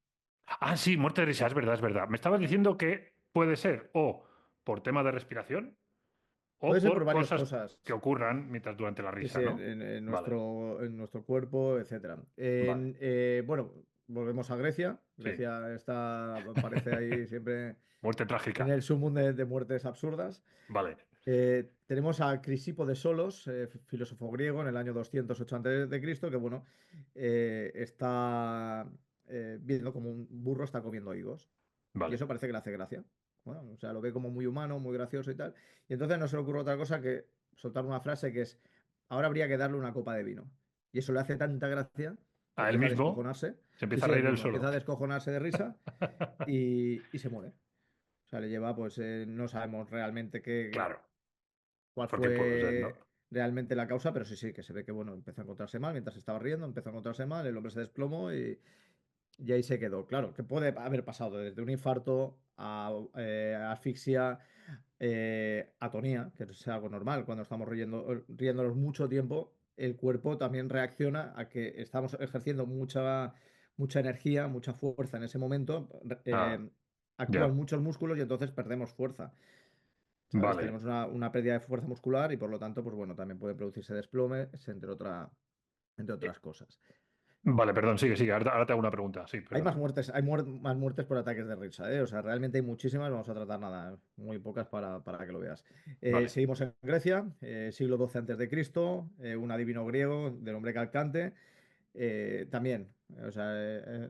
S1: Ah, sí, muerte de risa, es verdad, es verdad. Me estabas diciendo que puede ser o por tema de respiración o
S2: Puede ser por
S1: por
S2: varias
S1: cosas
S2: cosas.
S1: que ocurran mientras durante la
S2: Sí,
S1: risa,
S2: sí,
S1: ¿no?
S2: en
S1: Vale,
S2: nuestro cuerpo, etcétera.
S1: vale,
S2: Bueno, volvemos a Grecia.
S1: sí.
S2: Grecia aparece ahí siempre
S1: Muerte
S2: en
S1: trágica.
S2: el sumum de muertes absurdas.
S1: Vale,
S2: Tenemos a Crisipo de Solos, filósofo griego, en el año 208 a.C., que bueno, está viendo como un burro está comiendo higos. Y
S1: vale.
S2: eso parece que le hace gracia. Bueno, o sea, lo ve como muy humano, muy gracioso y tal. Y entonces no se le ocurre otra cosa que soltar una frase que es, ahora habría que darle una copa de vino. Y eso le hace tanta gracia que
S1: A él
S2: empieza a
S1: mismo
S2: descojonarse.
S1: se
S2: Sí,
S1: empieza a
S2: sí, él
S1: reír él
S2: mismo empieza
S1: solo.
S2: a descojonarse de risa y se muere. O sea, le lleva, pues no sabemos realmente
S1: Claro,
S2: cuál
S1: ¿por qué puede ser, no?
S2: fue realmente la causa, pero sí, sí, que se ve que, bueno, empezó a encontrarse mal mientras estaba riendo, empezó a encontrarse mal, el hombre se desplomó y ahí se quedó. Claro, que puede haber pasado desde un infarto asfixia, atonía, que es algo normal. Cuando estamos riéndonos mucho tiempo, el cuerpo también reacciona a que estamos ejerciendo mucha energía, mucha fuerza en ese momento.
S1: Ah,
S2: Actúan
S1: ya.
S2: muchos músculos y entonces perdemos fuerza. ¿Sabes?
S1: Vale.
S2: Tenemos una pérdida de fuerza muscular y por lo tanto, pues bueno, también puede producirse desplomes, entre
S1: Eh,
S2: otras cosas.
S1: Vale, perdón, sigue, sigue. Ahora te hago una pregunta. Sí,
S2: Hay más
S1: perdona.
S2: muertes, más muertes por ataques de risa, ¿eh? O sea, realmente hay muchísimas, vamos a tratar nada, muy pocas para que lo veas.
S1: Vale.
S2: Seguimos en Grecia, siglo XII antes de Cristo, un adivino griego de nombre Calcante, también, o sea,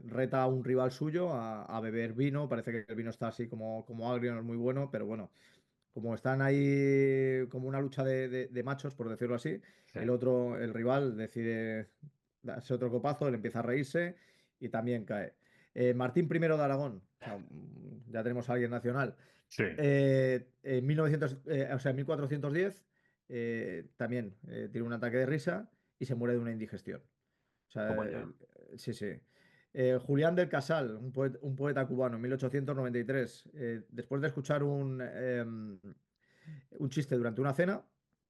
S2: reta a un rival suyo a beber vino, parece que el vino está así como agrio, no es muy bueno, pero bueno, como están ahí como una lucha de machos, por decirlo así,
S1: Sí.
S2: el rival decide darse otro copazo, él empieza a reírse y también cae. Martín I de Aragón, o sea, ya tenemos a alguien nacional.
S1: Sí.
S2: En 1900, o sea, en 1410 también tiene un ataque de risa y se muere de una indigestión. O sea,
S1: Toma ya.
S2: sí, sí. Julián del Casal, un poeta cubano, en 1893, después de escuchar un chiste durante una cena,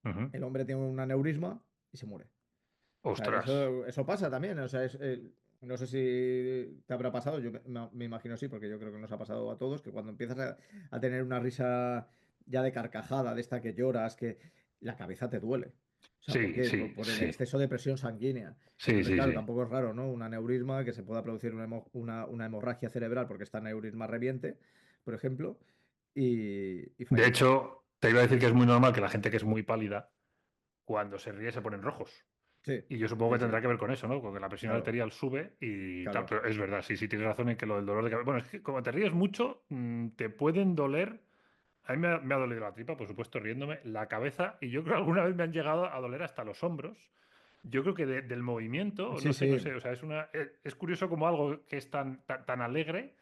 S1: Ujú.
S2: el hombre tiene un aneurisma y se muere. O sea,
S1: Ostras.
S2: eso pasa también. O sea, no sé si te habrá pasado, yo me imagino sí, porque yo creo que nos ha pasado a todos, que cuando empiezas a tener una risa ya de carcajada, de esta que lloras, que la cabeza te duele. O sea, ¿por
S1: Sí,
S2: qué?
S1: sí,
S2: Por el
S1: sí.
S2: exceso de presión sanguínea.
S1: Sí,
S2: Entonces,
S1: sí,
S2: claro,
S1: sí.
S2: tampoco es raro, ¿no? Un aneurisma que se pueda producir una hemorragia cerebral porque está aneurisma reviente, por ejemplo, y
S1: De
S2: fallezca.
S1: hecho, te iba a decir que es muy normal que la gente que es muy pálida, cuando se ríe se ponen rojos.
S2: Sí,
S1: Y yo supongo
S2: sí,
S1: que
S2: sí,
S1: tendrá que ver con eso, ¿no? Porque la presión
S2: claro,
S1: arterial sube y tal.
S2: claro.
S1: Pero es verdad, sí, sí, tienes razón en que lo del dolor de cabeza. Bueno, es que como te ríes mucho, te pueden doler. A mí me ha dolido la tripa, por supuesto, riéndome, la cabeza, y yo creo que alguna vez me han llegado a doler hasta los hombros. Yo creo que del movimiento,
S2: Sí,
S1: no sé, no
S2: sí,
S1: sé, o sea, es curioso como algo que es tan alegre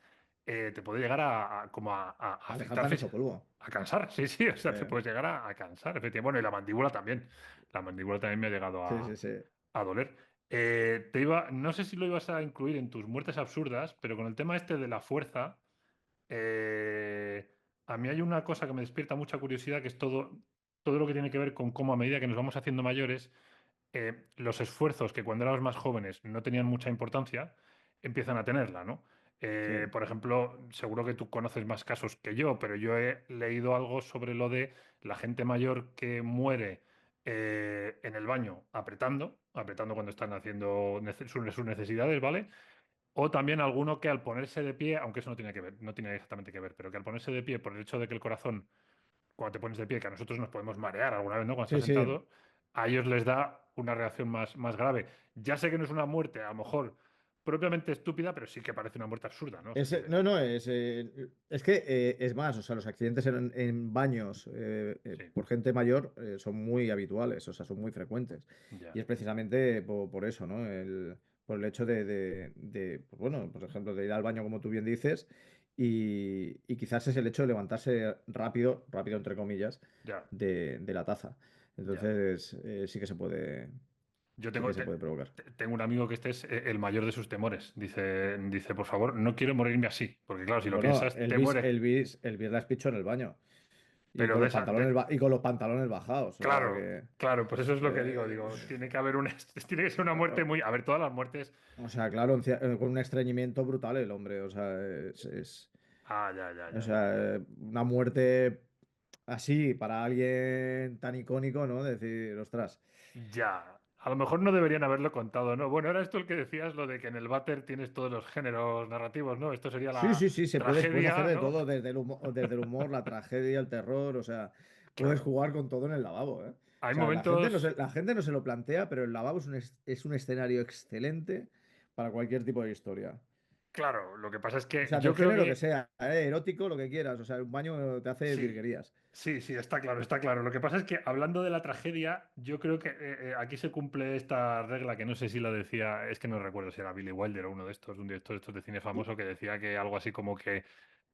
S1: te puede llegar como a
S2: a dejar
S1: afectar,
S2: tan hecho polvo.
S1: a cansar, sí, sí, o sea, te
S2: Eh,
S1: puedes llegar a cansar, efectivamente. Bueno, y la mandíbula también me ha llegado
S2: sí, sí, sí.
S1: a doler. No sé si lo ibas a incluir en tus muertes absurdas, pero con el tema este de la fuerza. Eh, a mí hay una cosa que me despierta mucha curiosidad, que es todo lo que tiene que ver con cómo a medida que nos vamos haciendo mayores, los esfuerzos que cuando éramos más jóvenes no tenían mucha importancia, empiezan a tenerla, ¿no?
S2: Sí,
S1: Por ejemplo, seguro que tú conoces más casos que yo, pero yo he leído algo sobre lo de la gente mayor que muere en el baño apretando cuando están haciendo sus necesidades, ¿vale? O también alguno que al ponerse de pie, aunque eso no tiene que ver, no tiene exactamente que ver, pero que al ponerse de pie, por el hecho de que el corazón, cuando te pones de pie, que a nosotros nos podemos marear alguna vez, ¿no? Cuando estás
S2: sí, sí.
S1: sentado, a ellos les da una reacción más grave. Ya sé que no es una muerte, a lo mejor propiamente estúpida, pero sí que parece una muerte absurda, ¿no? O sea,
S2: No, no, es que es más, o sea, los accidentes en baños
S1: sí,
S2: por gente mayor son muy habituales, o sea, son muy frecuentes. Y
S1: ya,
S2: es precisamente por eso, ¿no? Por el hecho pues bueno, por ejemplo, de ir al baño, como tú bien dices, y quizás es el hecho de levantarse rápido, rápido entre comillas,
S1: ya,
S2: de la taza.
S1: ya.
S2: Entonces,
S1: Yo
S2: sí que se puede provocar.
S1: tengo un amigo que este es el mayor de sus temores. Dice, por favor, no quiero morirme así. Porque claro, si lo
S2: Bueno,
S1: piensas, te mueres.
S2: Elvis la espichó en el baño. Y
S1: Pero
S2: con
S1: de
S2: los
S1: esa,
S2: pantalones, y con los pantalones bajados. O sea
S1: claro,
S2: que.
S1: claro, pues eso es lo que digo.
S2: eh,
S1: Digo, tiene que haber tiene que ser una muerte muy. A ver, todas las muertes.
S2: o sea, claro, con un estreñimiento brutal el hombre. O sea,
S1: Ah, ya, ya,
S2: o
S1: ya, ya.
S2: sea, una muerte así para alguien tan icónico, ¿no? Decir, ostras.
S1: Ya. A lo mejor no deberían haberlo contado, ¿no? Bueno, era esto el que decías, lo de que en el váter tienes todos los géneros narrativos, ¿no? Esto sería
S2: Sí,
S1: la
S2: sí, sí, puedes hacer
S1: tragedia,
S2: de
S1: ¿no?
S2: todo, desde el humor, la tragedia, el terror. O sea, puedes
S1: Claro.
S2: jugar con todo en el lavabo, ¿eh? O
S1: Hay
S2: sea,
S1: momentos.
S2: la gente no se lo plantea, pero el lavabo es un escenario excelente para cualquier tipo de historia.
S1: Claro, lo que pasa es
S2: O
S1: que
S2: sea,
S1: yo
S2: del
S1: creo
S2: género que
S1: que
S2: sea, erótico, lo que quieras. O sea, un baño te hace
S1: sí,
S2: virguerías.
S1: sí, sí, está claro, está claro. Lo que pasa es que hablando de la tragedia, yo creo que aquí se cumple esta regla que no sé si la decía, es que no recuerdo si era Billy Wilder o uno de estos, un director de estos de cine famoso que decía que algo así como que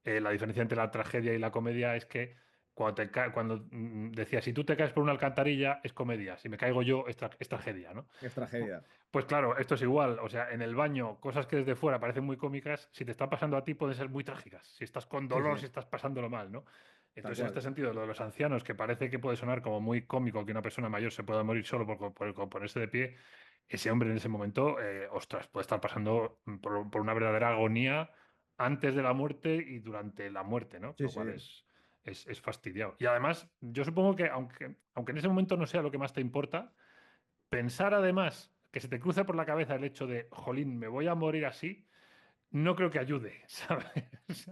S1: la diferencia entre la tragedia y la comedia es que cuando decía, si tú te caes por una alcantarilla, es comedia, si me caigo yo, es tragedia, ¿no?
S2: Es tragedia.
S1: Pues claro, esto es igual. O sea, en el baño, cosas que desde fuera parecen muy cómicas, si te está pasando a ti, pueden ser muy trágicas. Si estás con
S2: Sí,
S1: dolor,
S2: sí,
S1: si estás pasándolo mal, ¿no?
S2: tal
S1: Entonces, en este
S2: cual.
S1: sentido, lo de los ancianos, que parece que puede sonar como muy cómico que una persona mayor se pueda morir solo por ponerse de pie, ese hombre en ese momento, ostras, puede estar pasando por una verdadera agonía antes de la muerte y durante la muerte, ¿no?
S2: Sí,
S1: Lo cual
S2: sí.
S1: es fastidiado. Y además, yo supongo que aunque en ese momento no sea lo que más te importa, pensar además que se te cruce por la cabeza el hecho de, jolín, me voy a morir así, no creo que ayude, ¿sabes?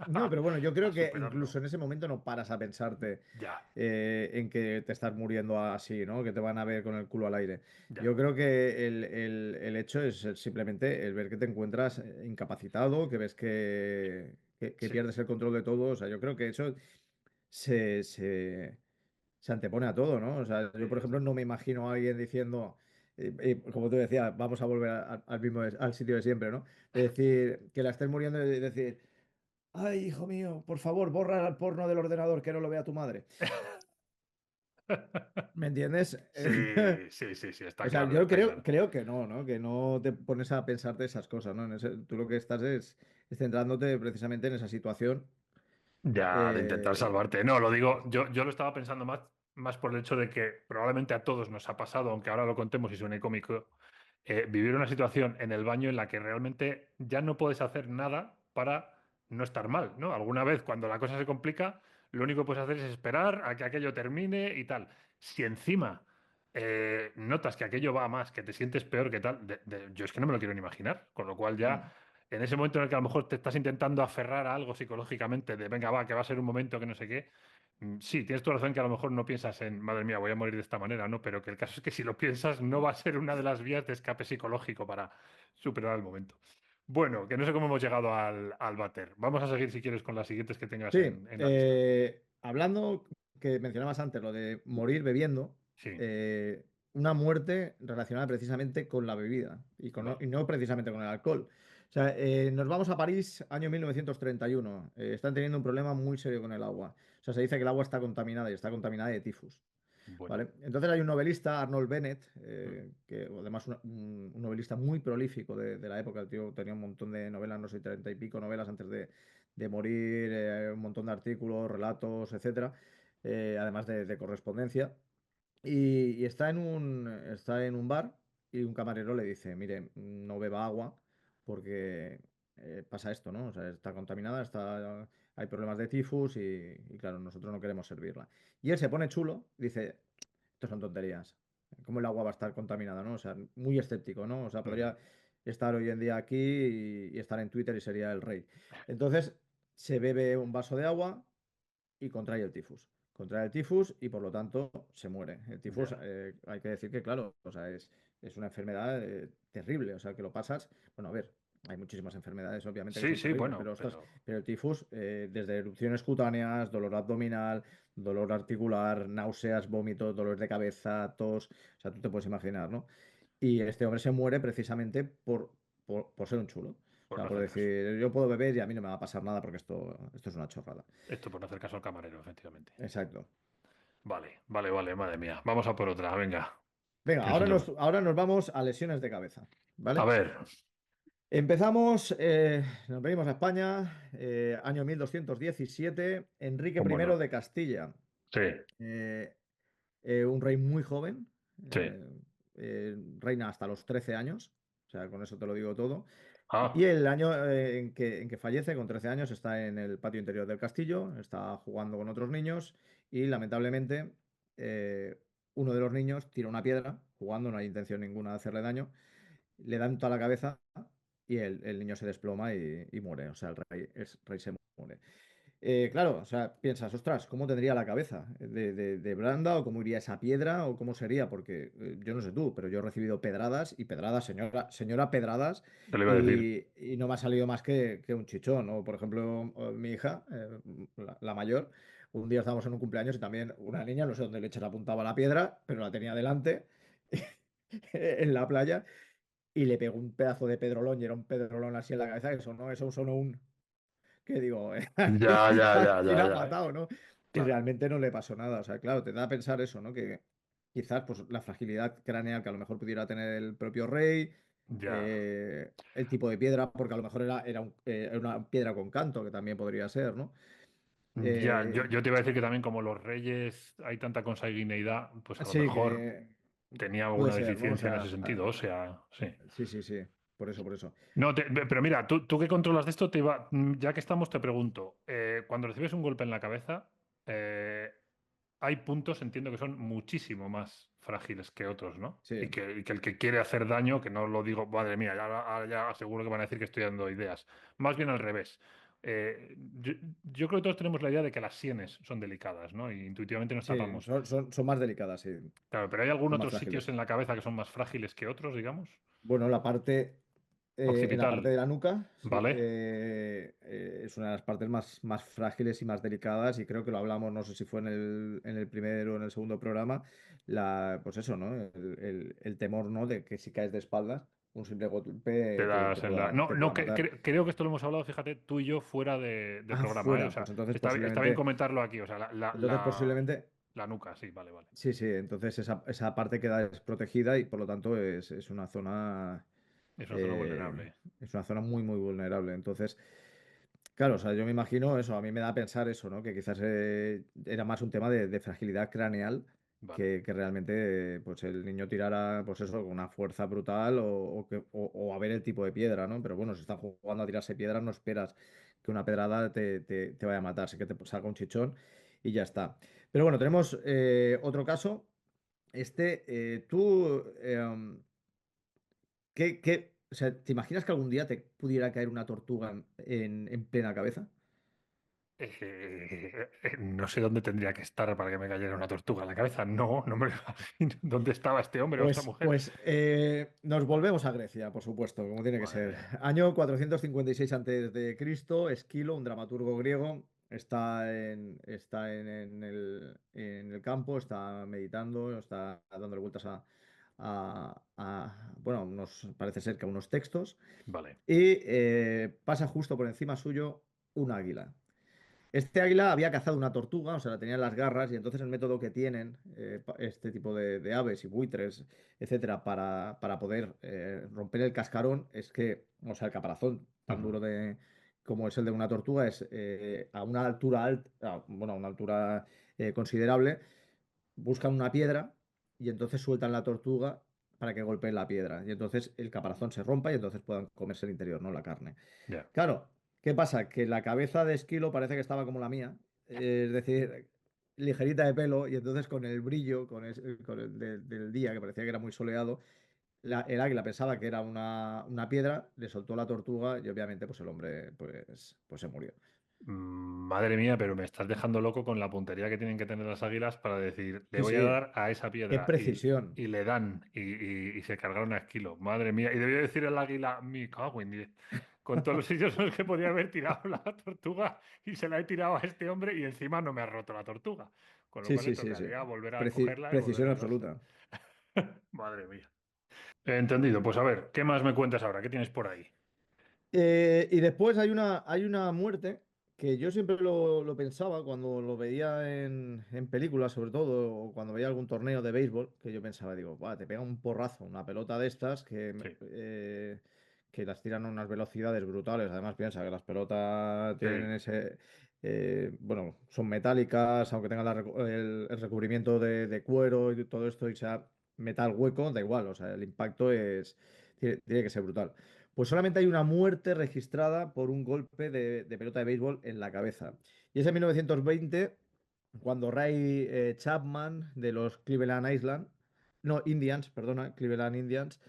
S2: No, pero bueno, yo
S1: A
S2: creo que incluso
S1: superarlo.
S2: en ese momento no paras a pensarte
S1: Ya,
S2: en que te estás muriendo así, ¿no? Que te van a ver con el culo al aire.
S1: ya.
S2: Yo creo que el hecho es simplemente el ver que te encuentras incapacitado, que ves que
S1: Sí,
S2: pierdes el control de todo. O sea, yo creo que eso se, se, se antepone a todo, ¿no? O sea,
S1: sí,
S2: yo, por
S1: desde
S2: ejemplo, no
S1: luego.
S2: me imagino a alguien diciendo, como tú decías, vamos a volver al mismo, al sitio de siempre, ¿no? De decir, que la estés muriendo y decir, ay, hijo mío, por favor, borra el porno del ordenador, que no lo vea tu madre. ¿Me entiendes?
S1: Sí, sí, sí, sí, está
S2: O sea,
S1: claro,
S2: yo
S1: está
S2: creo,
S1: claro.
S2: creo que no, ¿no? Que no te pones a pensarte esas cosas, ¿no? Tú lo que estás es centrándote precisamente en esa situación.
S1: Ya, de intentar
S2: eh,
S1: salvarte. No, lo digo, yo lo estaba pensando más por el hecho de que probablemente a todos nos ha pasado, aunque ahora lo contemos y suene cómico, vivir una situación en el baño en la que realmente ya no puedes hacer nada para no estar mal, ¿no? Alguna vez cuando la cosa se complica, lo único que puedes hacer es esperar a que aquello termine y tal. Si encima notas que aquello va a más, que te sientes peor, que tal, yo es que no me lo quiero ni imaginar, con lo cual ya
S2: mm,
S1: en ese momento en el que a lo mejor te estás intentando aferrar a algo psicológicamente, de venga, va, que va a ser un momento que no sé qué, sí, tienes tu razón que a lo mejor no piensas en, madre mía, voy a morir de esta manera, ¿no? Pero que el caso es que si lo piensas, no va a ser una de las vías de escape psicológico para superar el momento. Bueno, que no sé cómo hemos llegado al váter. Vamos a seguir si quieres con las siguientes que tengas
S2: sí,
S1: en la lista.
S2: hablando que mencionabas antes, lo de morir bebiendo,
S1: Sí,
S2: eh, una muerte relacionada precisamente con la bebida
S1: vale.
S2: y no precisamente con el alcohol. O sea, nos vamos a París, año 1931. Están teniendo un problema muy serio con el agua. O sea, se dice que el agua está contaminada y está contaminada de tifus.
S1: Bueno.
S2: ¿Vale? Entonces hay un novelista, Arnold Bennett,
S1: Mm,
S2: que además un novelista muy prolífico de la época. El tío tenía un montón de novelas, no sé, 30 y pico novelas antes de morir, un montón de artículos, relatos, etcétera, además de correspondencia. Y está en un bar y un camarero le dice, mire, no beba agua porque pasa esto, ¿no? O sea, está contaminada, hay problemas de tifus y claro, nosotros no queremos servirla. Y él se pone chulo, dice, esto son tonterías. ¿Cómo el agua va a estar contaminada, no? O sea, muy escéptico, ¿no? O sea,
S1: mm,
S2: podría estar hoy en día aquí y estar en Twitter y sería el rey. Entonces, se bebe un vaso de agua y contrae el tifus. Contrae el tifus y por lo tanto se muere. El tifus,
S1: ya.
S2: hay que decir que, claro, o sea, es una enfermedad terrible. O sea, que lo pasas. Bueno, a ver, hay muchísimas enfermedades, obviamente, que
S1: Sí,
S2: son
S1: sí,
S2: terribles,
S1: bueno,
S2: pero ostras,
S1: pero
S2: pero el tifus, desde erupciones cutáneas, dolor abdominal, dolor articular, náuseas, vómitos, dolor de cabeza, tos. O sea, tú te puedes imaginar, ¿no? Y este hombre se muere precisamente por ser un chulo. O
S1: por no
S2: sea, por
S1: hacer caso.
S2: decir, yo puedo beber y a mí no me va a pasar nada porque esto es una chorrada.
S1: Esto por no hacer caso al camarero, efectivamente.
S2: Exacto.
S1: Vale, vale, vale, madre mía. Vamos a por otra, venga.
S2: Venga,
S1: Pienso yo.
S2: ahora nos vamos a lesiones de cabeza,
S1: A
S2: ¿vale?
S1: ver,
S2: Empezamos, nos venimos a España, año 1217, Enrique
S1: cómo
S2: I
S1: no.
S2: de Castilla,
S1: Sí,
S2: eh, un rey muy joven,
S1: sí.
S2: reina hasta los 13 años, o sea, con eso te lo digo todo. Y
S1: Ah,
S2: el año en que fallece, con 13 años, está en el patio interior del castillo, está jugando con otros niños y lamentablemente eh, uno de los niños tira una piedra, jugando, no hay intención ninguna de hacerle daño, le dan toda la cabeza y el niño se desploma y muere, o sea, el rey se muere. Claro, o sea, piensas, ostras, ¿cómo tendría la cabeza? ¿De blanda o cómo iría esa piedra o cómo sería? Porque yo no sé tú, pero yo he recibido pedradas y pedradas, señora, señora pedradas,
S1: te lo iba a decir.
S2: y no me ha salido más que un chichón. O, por ejemplo, mi hija, la mayor, un día estábamos en un cumpleaños y también una niña, no sé dónde leche le apuntaba la piedra, pero la tenía delante en la playa y le pegó un pedazo de pedrolón y era un pedrolón así en la cabeza, eso sonó un, que digo,
S1: Ya, ya,
S2: ¿a
S1: ya, ya,
S2: quién ha
S1: ya.
S2: matado, no? y
S1: Claro,
S2: realmente no le pasó nada. O sea, claro, te da a pensar eso, ¿no? Que quizás pues, la fragilidad craneal que a lo mejor pudiera tener el propio rey,
S1: ya.
S2: el tipo de piedra, porque a lo mejor era una piedra con canto, que también podría ser, ¿no?
S1: Ya, yo,
S2: Eh,
S1: yo te iba a decir que también como los reyes hay tanta consanguineidad, pues a lo
S2: sí,
S1: mejor
S2: que
S1: tenía
S2: puede
S1: alguna
S2: ser, ¿no? O
S1: deficiencia en ese
S2: sea,
S1: sentido, o sea, sí.
S2: sí, sí, sí, por eso, por eso.
S1: No, pero mira, tú que controlas de esto, ya que estamos, te pregunto, cuando recibes un golpe en la cabeza, eh, hay puntos, entiendo que son muchísimo más frágiles que otros, ¿no? Y
S2: Sí,
S1: que el que quiere hacer daño, que no lo digo, madre mía, ahora ya seguro que van a decir que estoy dando ideas. Más bien al revés. Yo creo que todos tenemos la idea de que las sienes son delicadas, ¿no? Y intuitivamente nos
S2: sí,
S1: tapamos.
S2: son más delicadas, sí,
S1: Claro, pero ¿hay algún
S2: son más
S1: otros sitios
S2: frágiles.
S1: en la cabeza que son más frágiles que otros, digamos?
S2: Bueno, en la parte
S1: Occipital,
S2: de la nuca, sí,
S1: ¿vale?
S2: es una de las partes más frágiles y más delicadas, y creo que lo hablamos, no sé si fue en el primero o en el segundo programa, pues eso, ¿no? El temor, ¿no? De que si caes de espaldas, un simple
S1: Te
S2: golpe te
S1: das en la... No,
S2: te
S1: no,
S2: pueda matar.
S1: creo que esto lo hemos hablado, fíjate, tú y yo fuera de
S2: Ah,
S1: programa, ¿eh? O
S2: fuera,
S1: sea,
S2: pues entonces
S1: está bien
S2: posiblemente,
S1: comentarlo aquí, o sea,
S2: entonces posiblemente,
S1: la nuca, sí, vale, vale.
S2: sí, sí, entonces esa parte queda desprotegida y por lo tanto es una zona,
S1: Es una zona
S2: eh,
S1: vulnerable.
S2: es una zona muy, muy vulnerable. Entonces, claro, o sea, yo me imagino eso, a mí me da a pensar eso, ¿no? Que quizás era más un tema de fragilidad craneal
S1: Vale.
S2: que realmente pues el niño tirara, pues eso, con una fuerza brutal o a ver el tipo de piedra, ¿no? Pero bueno, si están jugando a tirarse piedras, no esperas que una pedrada te vaya a matar, sí que te salga un chichón y ya está. Pero bueno, tenemos otro caso. Tú, o sea, ¿te imaginas que algún día te pudiera caer una tortuga en plena cabeza?
S1: No sé dónde tendría que estar para que me cayera una tortuga en la cabeza. No, no me lo imagino. ¿Dónde estaba este hombre o esta mujer?
S2: Nos volvemos a Grecia, por supuesto, como tiene que
S1: Madre
S2: ser.
S1: mía.
S2: Año 456 a.C., Esquilo, un dramaturgo griego, está en el campo, está meditando, está dándole vueltas bueno, parece ser que a unos textos,
S1: Vale.
S2: y pasa justo por encima suyo un águila. Este águila había cazado una tortuga, o sea, la tenía en las garras, y entonces el método que tienen este tipo de aves y buitres, etcétera, para poder romper el cascarón es que, o sea, el caparazón tan
S1: Ujú.
S2: duro como es el de una tortuga, es a una altura alta, bueno, a una altura considerable, buscan una piedra y entonces sueltan la tortuga para que golpee la piedra. Y entonces el caparazón se rompa y entonces puedan comerse el interior, no la carne.
S1: Ya.
S2: Claro, ¿qué pasa? Que la cabeza de Esquilo parece que estaba como la mía, es decir, ligerita de pelo, y entonces con el brillo con el del día, que parecía que era muy soleado, el águila pensaba que era una piedra, le soltó la tortuga y obviamente pues el hombre pues se murió.
S1: Madre mía, pero me estás dejando loco con la puntería que tienen que tener las águilas para decir, le
S2: Sí,
S1: voy a
S2: sí,
S1: dar a esa
S2: qué
S1: piedra
S2: precisión.
S1: y le dan y se cargaron a Esquilo. Madre mía. Y debió decir el águila, me cago en 10. Con todos los sitios en los que podía haber tirado la tortuga y se la he tirado a este hombre y encima no me ha roto la tortuga. Con lo
S2: Sí,
S1: cual le
S2: sí, sí, sí.
S1: tocaría volver a cogerla y
S2: Precisión
S1: volverla a darse.
S2: absoluta.
S1: Madre mía. Entendido. Pues a ver, ¿qué más me cuentas ahora? ¿Qué tienes por ahí?
S2: Y después hay una muerte que yo siempre lo pensaba cuando lo veía en películas, sobre todo, o cuando veía algún torneo de béisbol, que yo pensaba, digo, "Buah, te pega un porrazo, una pelota de estas
S1: Sí,
S2: que las tiran a unas velocidades brutales. Además, piensa que las pelotas tienen
S1: sí.
S2: bueno, son metálicas, aunque tengan el recubrimiento de cuero y todo esto y sea metal hueco, da igual, o sea, el impacto tiene que ser brutal. Pues solamente hay una muerte registrada por un golpe de pelota de béisbol en la cabeza. Y es en 1920, cuando Ray Chapman de los Cleveland Island, no, Indians, perdona, Cleveland Indians,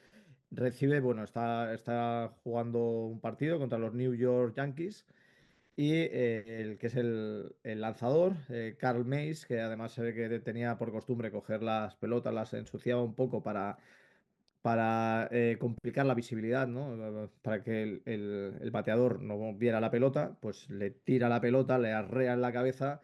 S2: recibe, bueno, está jugando un partido contra los New York Yankees. Y el que es el lanzador, Carl Mays, que además se ve que tenía por costumbre coger las pelotas, las ensuciaba un poco para complicar la visibilidad, ¿no? Para que el bateador no viera la pelota, pues le tira la pelota, le arrea en la cabeza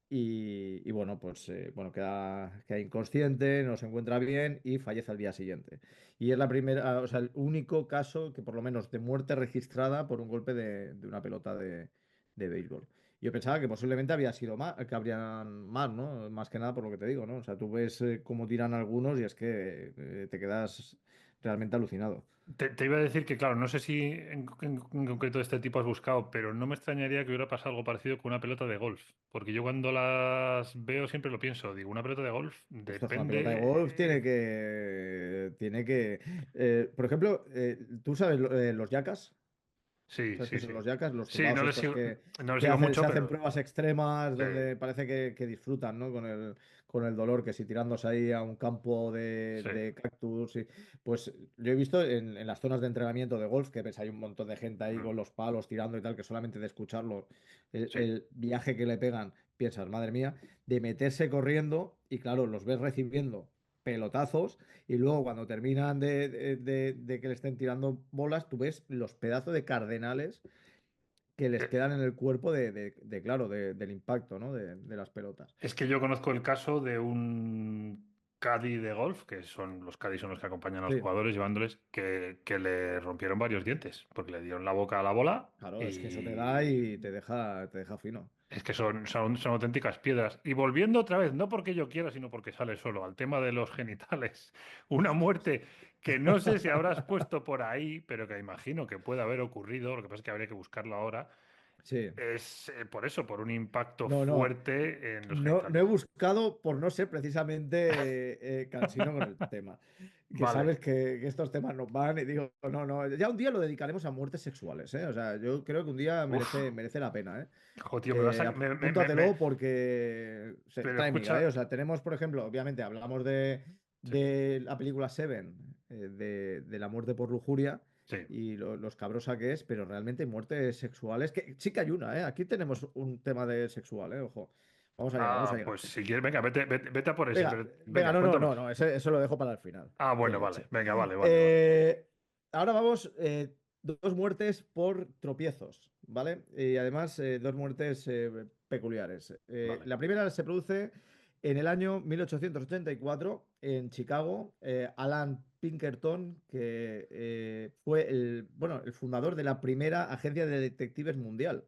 S2: y bueno, pues bueno, queda inconsciente, no se encuentra bien y fallece al día siguiente. Y es la primera, o sea, el único caso que por lo menos de muerte registrada por un golpe de una pelota de béisbol. Yo pensaba que posiblemente había sido más, que habrían más, ¿no? Más que nada por lo que te digo, ¿no? O sea, tú ves cómo tiran algunos y es que te quedas realmente alucinado.
S1: Te iba a decir que, claro, no sé si en concreto de este tipo has buscado, pero no me extrañaría que hubiera pasado algo parecido con una pelota de golf. Porque yo cuando las veo siempre lo pienso. Digo, una pelota de golf
S2: Ostras, una pelota de golf
S1: depende.
S2: por ejemplo, ¿tú sabes los yacas?
S1: Sí,
S2: ¿Sabes qué
S1: sí,
S2: son
S1: sí.
S2: los yacas? Los
S1: Sí,
S2: tumbados estos
S1: no les
S2: que
S1: sigo
S2: hacen,
S1: mucho,
S2: se hacen
S1: pero
S2: pruebas extremas
S1: sí,
S2: donde parece que disfrutan, ¿no? Con el dolor, que si tirándose ahí a un campo
S1: sí.
S2: de cactus. Pues yo he visto en las zonas de entrenamiento de golf que ves hay un montón de gente ahí
S1: Mm,
S2: con los palos tirando y tal, que solamente de escucharlo,
S1: sí.
S2: el viaje que le pegan, piensas, madre mía, de meterse corriendo y claro, los ves recibiendo pelotazos y luego cuando terminan de que le estén tirando bolas, tú ves los pedazos de cardenales que les
S1: Eh,
S2: quedan en el cuerpo claro, del impacto, ¿no? De las pelotas.
S1: Es que yo conozco el caso de un caddy de golf, que son los caddies son los que acompañan a los
S2: Sí,
S1: jugadores llevándoles, que le rompieron varios dientes porque le dieron la boca a la bola
S2: claro, es que eso te da y
S1: y
S2: te deja fino.
S1: es que son auténticas piedras. Y volviendo otra vez, no porque yo quiera, sino porque sale solo, al tema de los genitales, una muerte que no sé si habrás puesto por ahí, pero que imagino que puede haber ocurrido, lo que pasa es que habría que buscarlo ahora,
S2: Sí.
S1: es por eso, por un impacto
S2: No, no.
S1: fuerte en los
S2: No he
S1: genitales.
S2: buscado por no ser precisamente cansino con el tema. Que
S1: Vale.
S2: sabes que estos temas nos van y digo, no, no. Ya un día lo dedicaremos a muertes sexuales, ¿eh? O sea, yo creo que un día
S1: Uf,
S2: merece la pena, ¿eh?
S1: jo, tío, me vas a...
S2: Apúntatelo porque
S1: Pero
S2: trae miga, ¿eh? O
S1: escucha...
S2: sea, tenemos, por ejemplo, obviamente hablamos
S1: Sí,
S2: de la película Seven, de la muerte por lujuria
S1: sí.
S2: y lo escabrosa que es, pero realmente muertes sexuales, que sí que hay una, ¿eh? Aquí tenemos un tema de sexual, ¿eh? Ojo. Vamos allá, vamos
S1: Ah,
S2: allá.
S1: pues si quieres, venga, vete a por ese,
S2: Venga,
S1: pero
S2: venga,
S1: venga, cuéntame.
S2: no, eso lo dejo para el final.
S1: Ah,
S2: Qué
S1: bueno, vale,
S2: leche.
S1: venga, vale, vale, vale.
S2: Eh, ahora vamos, dos muertes por tropiezos, ¿vale? Y además, dos muertes peculiares.
S1: Vale,
S2: La primera se produce en el año 1884 en Chicago. Alan Pinkerton, que fue bueno, el fundador de la primera agencia de detectives mundial.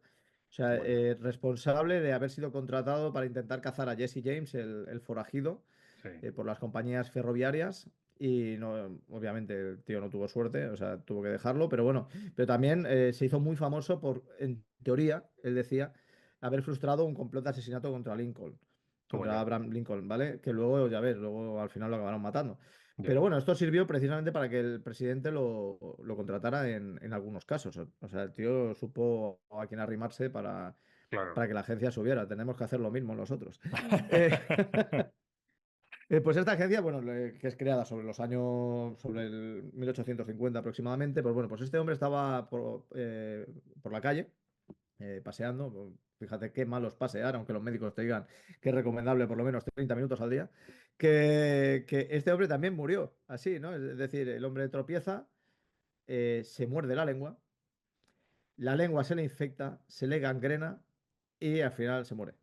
S2: O sea,
S1: vaya,
S2: responsable de haber sido contratado para intentar cazar a Jesse James, el forajido,
S1: sí.
S2: por las compañías ferroviarias. Y no, obviamente el tío no tuvo suerte, o sea, tuvo que dejarlo, pero bueno, pero también se hizo muy famoso por, en teoría, él decía, haber frustrado un complot de asesinato contra Lincoln,
S1: Toma
S2: contra
S1: ya.
S2: Abraham Lincoln, ¿vale? Que luego, ya ves, luego al final lo acabaron matando. Pero
S1: Ya,
S2: bueno, esto sirvió precisamente para que el presidente lo contratara en algunos casos. O sea, el tío supo a quién arrimarse
S1: claro.
S2: para que la agencia subiera. Tenemos que hacer lo mismo nosotros. Eh, pues esta agencia, bueno, que es creada sobre el 1850 aproximadamente, pues bueno, pues este hombre estaba por la calle paseando. Pues fíjate qué malo es pasear, aunque los médicos te digan que es recomendable por lo menos 30 minutos al día, que este hombre también murió así, ¿no? Es decir, el hombre tropieza, se muerde la lengua se le infecta, se le gangrena y al final se muere.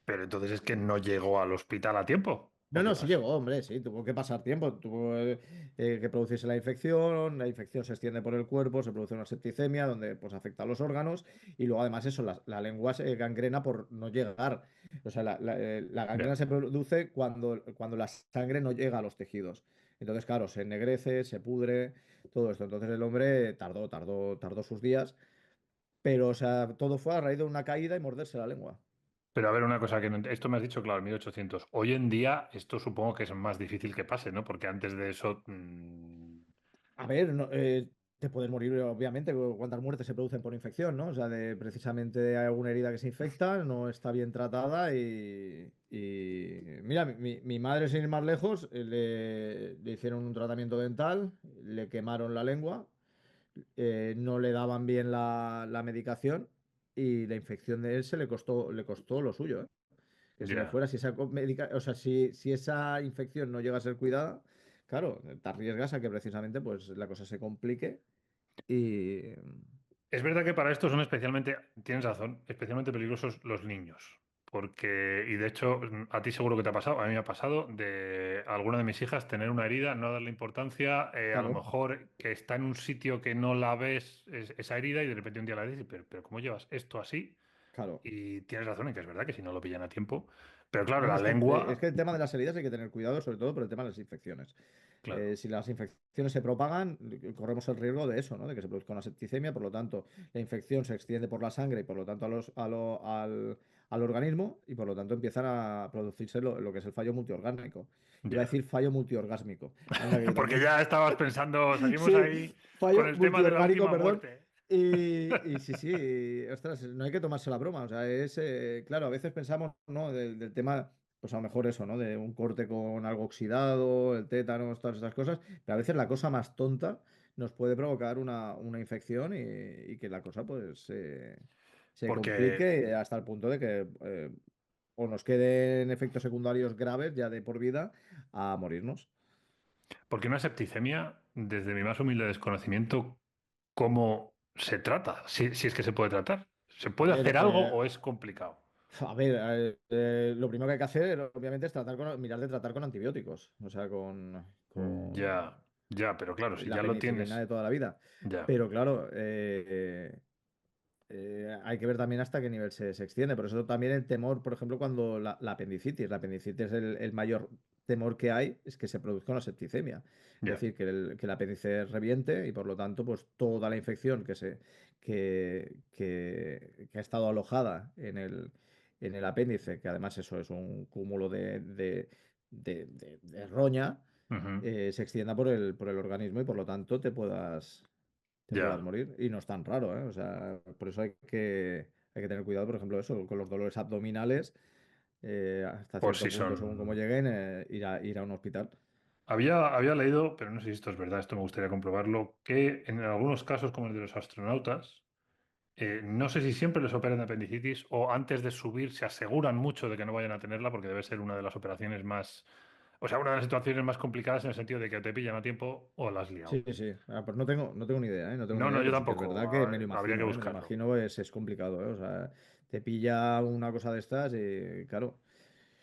S1: Pero entonces es que no llegó al hospital a tiempo. ¿O
S2: No,
S1: qué
S2: no, sí
S1: pasó?
S2: llegó, hombre, sí, tuvo que pasar tiempo, tuvo que producirse la infección se extiende por el cuerpo, se produce una septicemia donde pues afecta a los órganos y luego además eso, la lengua se gangrena por no llegar. O sea, la gangrena
S1: Ya.
S2: se produce cuando la sangre no llega a los tejidos. Entonces, claro, se ennegrece, se pudre, todo esto. Entonces el hombre tardó sus días, pero o sea, todo fue a raíz de una caída y morderse la lengua.
S1: Pero a ver, una cosa que esto me has dicho, claro, 1800. Hoy en día esto supongo que es más difícil que pase, ¿no? Porque antes de eso...
S2: A ver, te puedes morir, obviamente, cuántas muertes se producen por infección, ¿no? O sea, precisamente de alguna herida que se infecta, no está bien tratada mira, mi madre, sin ir más lejos, le hicieron un tratamiento dental, le quemaron la lengua, no le daban bien la medicación y la infección de él le costó lo suyo, ¿eh? Que se le
S1: Ya.
S2: fuera, si esa, o sea, si esa infección no llega a ser cuidada, claro, te arriesgas a que precisamente pues, la cosa se complique y...
S1: Es verdad que para esto son especialmente, tienes razón, especialmente peligrosos los niños. Porque, y de hecho, a ti seguro que te ha pasado, a mí me ha pasado de alguna de mis hijas tener una herida, no darle importancia, a lo
S2: Claro,
S1: mejor que está en un sitio que no la ves esa herida y de repente un día la dices, pero ¿cómo llevas esto así?
S2: Claro.
S1: Y tienes razón en que es verdad que si no lo pillan a tiempo. Pero claro,
S2: No, no,
S1: la
S2: es
S1: lengua,
S2: que el tema de las heridas hay que tener cuidado, sobre todo por el tema de las infecciones.
S1: claro,
S2: Si las infecciones se propagan, corremos el riesgo de eso, ¿no? De que se produzca una septicemia, por lo tanto, la infección se extiende por la sangre y por lo tanto al organismo y por lo tanto empiezan a producirse lo que es el fallo multiorgánico. Iba a
S1: ya.
S2: decir fallo multiorgásmico. Anda, que yo
S1: Porque
S2: también.
S1: ya estabas pensando, seguimos
S2: Sí,
S1: ahí con
S2: fallo
S1: el tema de la
S2: multiorgánico,
S1: última
S2: perdón.
S1: muerte.
S2: Y sí, sí, ostras, no hay que tomarse la broma. O sea, claro, a veces pensamos, ¿no? Del tema, pues a lo mejor eso, ¿no? De un corte con algo oxidado, el tétanos, todas estas cosas. Pero a veces la cosa más tonta nos puede provocar una infección y que la cosa, pues, se
S1: Porque,
S2: complique hasta el punto de que o nos queden efectos secundarios graves ya de por vida a morirnos.
S1: porque una septicemia, desde mi más humilde desconocimiento, ¿cómo se trata? Si es que se puede tratar. ¿Se
S2: A
S1: puede
S2: ver,
S1: hacer algo o es complicado?
S2: A ver, lo primero que hay que hacer, obviamente, es mirar de tratar con antibióticos, o sea,
S1: Ya, ya, pero claro, si
S2: la
S1: ya lo
S2: penicilina
S1: tienes,
S2: de toda la vida.
S1: ya.
S2: Pero claro, hay que ver también hasta qué nivel se extiende. Por eso también el temor, por ejemplo, cuando la apendicitis. La apendicitis, el mayor temor que hay es que se produzca una septicemia. Es
S1: Ya.
S2: decir, que el apéndice reviente y por lo tanto, pues toda la infección que ha estado alojada en el apéndice, que además eso es un cúmulo de roña,
S1: Ujú.
S2: se extienda por el organismo y por lo tanto te puedas
S1: Ya.
S2: morir. Y no es tan raro, ¿eh? O sea, por eso hay que tener cuidado, por ejemplo, eso, con los dolores abdominales, hasta
S1: Por
S2: cierto
S1: si
S2: punto, según cómo
S1: son.
S2: lleguen, ir a un hospital.
S1: Había leído, pero no sé si esto es verdad, esto me gustaría comprobarlo, que en algunos casos, como el de los astronautas, no sé si siempre les operan de apendicitis o antes de subir se aseguran mucho de que no vayan a tenerla porque debe ser una de las operaciones más, o sea, una de las situaciones más complicadas en el sentido de que o te pillan a tiempo o la has liado.
S2: Sí, sí. Pues no tengo ni idea, ¿eh? No tengo ni
S1: No, no,
S2: idea,
S1: yo
S2: pero sí que es
S1: tampoco.
S2: verdad que me lo
S1: Habría que
S2: imagino, ¿eh? Me lo
S1: buscarlo.
S2: imagino, es complicado, ¿eh? O sea, te pilla una cosa de estas y, claro.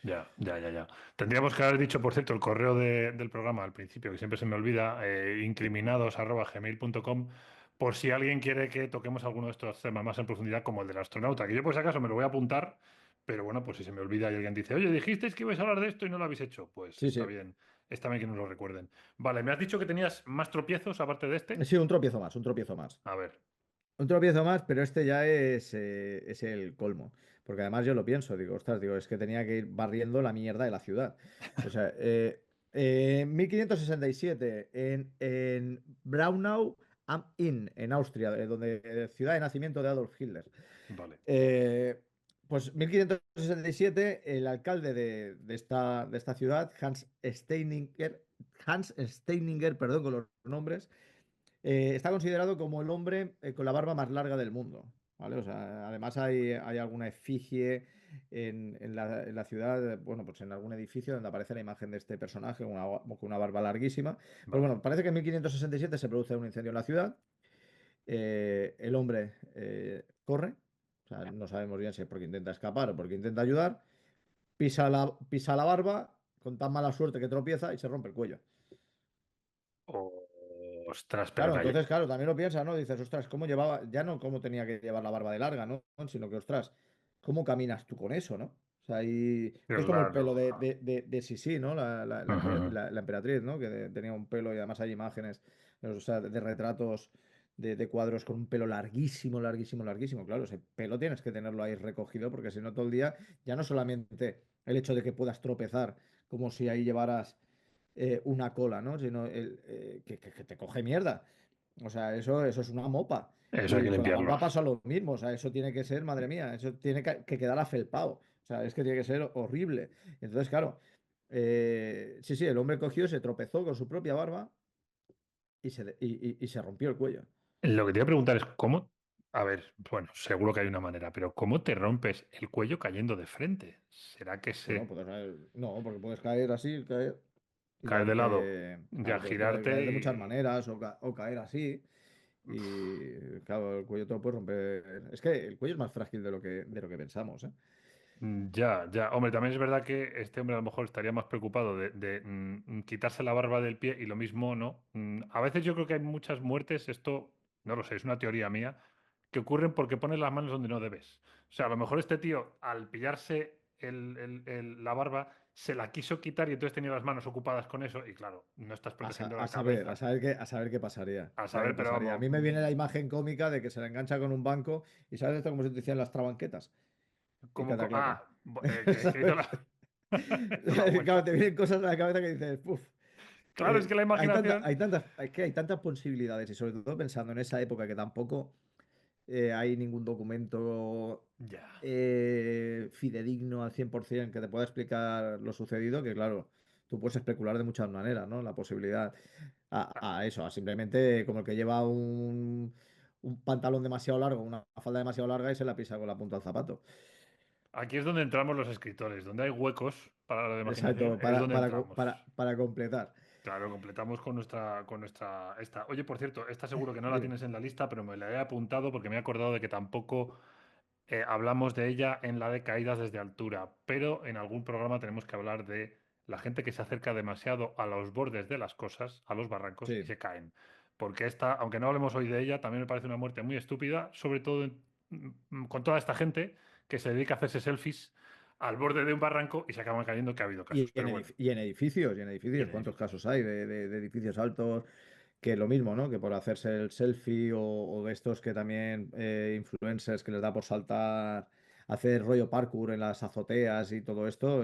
S1: Ya, ya, ya, ya. Tendríamos que haber dicho, por cierto, el correo del programa al principio, que siempre se me olvida, incriminados@gmail.com, por si alguien quiere que toquemos alguno de estos temas más en profundidad, como el del astronauta, que yo por si acaso me lo voy a apuntar, pero bueno, pues si se me olvida y alguien dice, oye, dijisteis que ibais a hablar de esto y no lo habéis hecho, pues
S2: Sí, sí.
S1: está bien que nos lo recuerden. Vale, me has dicho que tenías más tropiezos aparte de este.
S2: Sí, un tropiezo más, un tropiezo más.
S1: A ver,
S2: Un tropiezo más, pero este ya es el colmo. Porque además yo lo pienso, digo, ostras, digo, es que tenía que ir barriendo la mierda de la ciudad. O sea, 1567, en Braunau am Inn, en Austria, ciudad de nacimiento de Adolf Hitler.
S1: vale.
S2: Eh, pues 1567, el alcalde de esta ciudad, Hans Steininger, perdón con los nombres, está considerado como el hombre con la barba más larga del mundo. ¿Vale? O sea, además hay alguna efigie en la ciudad, bueno, pues en algún edificio donde aparece la imagen de este personaje con una barba larguísima. Pero
S1: Vale.
S2: bueno, parece que en 1567 se produce un incendio en la ciudad. El hombre corre, o sea, no sabemos bien si es porque intenta escapar o porque intenta ayudar. Pisa la barba con tan mala suerte que tropieza y se rompe el cuello.
S1: Ostras, pero
S2: Claro,
S1: calla.
S2: entonces, claro, también lo piensas, ¿no? Dices, ostras, ¿cómo llevaba? Ya no cómo tenía que llevar la barba de larga, ¿no? Sino que, ostras, ¿cómo caminas tú con eso, ¿no? O sea, que es como el pelo
S1: Claro.
S2: de Sisi, ¿no?
S1: Ujú.
S2: La emperatriz, ¿no? Que tenía un pelo y además hay imágenes, o sea, de retratos de cuadros con un pelo larguísimo, larguísimo, larguísimo. Claro, ese pelo tienes que tenerlo ahí recogido porque si no todo el día, ya no solamente el hecho de que puedas tropezar como si ahí llevaras una cola, ¿no? Sino que te coge mierda. O sea, eso es una mopa.
S1: Eso hay que
S2: Y con la
S1: limpiarlo.
S2: barba pasa lo mismo. O sea, eso tiene que ser, madre mía, eso tiene que quedar afelpado. O sea, es que tiene que ser horrible. Entonces, claro, sí, sí, el hombre cogió, se tropezó con su propia barba y se rompió el cuello.
S1: Lo que te iba a preguntar es cómo, a ver, bueno, seguro que hay una manera, pero ¿cómo te rompes el cuello cayendo de frente? ¿Será que
S2: Bueno,
S1: se
S2: puedes caer, no, porque puedes caer así, caer y
S1: cae de lado, ya
S2: claro, puedes caer
S1: girarte
S2: de muchas
S1: y
S2: maneras o caer así. Y claro, el cuello te lo puede romper. Es que el cuello es más frágil de lo que pensamos, ¿eh?
S1: ya, ya. Hombre, también es verdad que este hombre a lo mejor estaría más preocupado de quitarse la barba del pie y lo mismo no. A veces yo creo que hay muchas muertes, esto no lo sé, es una teoría mía, que ocurren porque pones las manos donde no debes. O sea, a lo mejor este tío, al pillarse la barba, se la quiso quitar y entonces tenía las manos ocupadas con eso. Y claro, no estás protegiendo la cabeza.
S2: A saber qué pasaría.
S1: A
S2: A saber
S1: saber,
S2: qué
S1: pero
S2: pasaría. A
S1: vamos,
S2: mí me viene la imagen cómica de que se la engancha con un banco y ¿sabes esto como se te decían las trabanquetas? Y
S1: como.
S2: cataclata.
S1: Que hizo
S2: ¿Sabes?
S1: hizo la
S2: Claro,
S1: vuelta.
S2: te vienen cosas a la cabeza que dices, puf.
S1: Claro, es que la imaginación.
S2: Hay tantas posibilidades y sobre todo pensando en esa época que tampoco hay ningún documento
S1: Ya.
S2: fidedigno al 100% que te pueda explicar lo sucedido, que claro, tú puedes especular de muchas maneras, ¿no? La posibilidad a eso, a simplemente como el que lleva un pantalón demasiado largo, una falda demasiado larga y se la pisa con la punta del zapato.
S1: Aquí es donde entramos los escritores, donde hay huecos para la imaginación,
S2: Exacto,
S1: es donde entramos.
S2: para completar.
S1: Claro, completamos con nuestra esta. Oye, por cierto, esta seguro que no la
S2: Dime.
S1: tienes en la lista, pero me la he apuntado porque me he acordado de que tampoco hablamos de ella en la de caídas desde altura, pero en algún programa tenemos que hablar de la gente que se acerca demasiado a los bordes de las cosas, a los barrancos, y
S2: Sí.
S1: se caen. Porque esta, aunque no hablemos hoy de ella, también me parece una muerte muy estúpida, sobre todo con toda esta gente que se dedica a hacerse selfies al borde de un barranco y se acaban cayendo, que ha habido casos. Pero bueno,
S2: Y en
S1: y en
S2: edificios, ¿cuántos
S1: edificios.
S2: casos hay de edificios altos que lo mismo, ¿no? Que por hacerse el selfie o de estos que también influencers que les da por saltar, hacer rollo parkour en las azoteas y todo esto,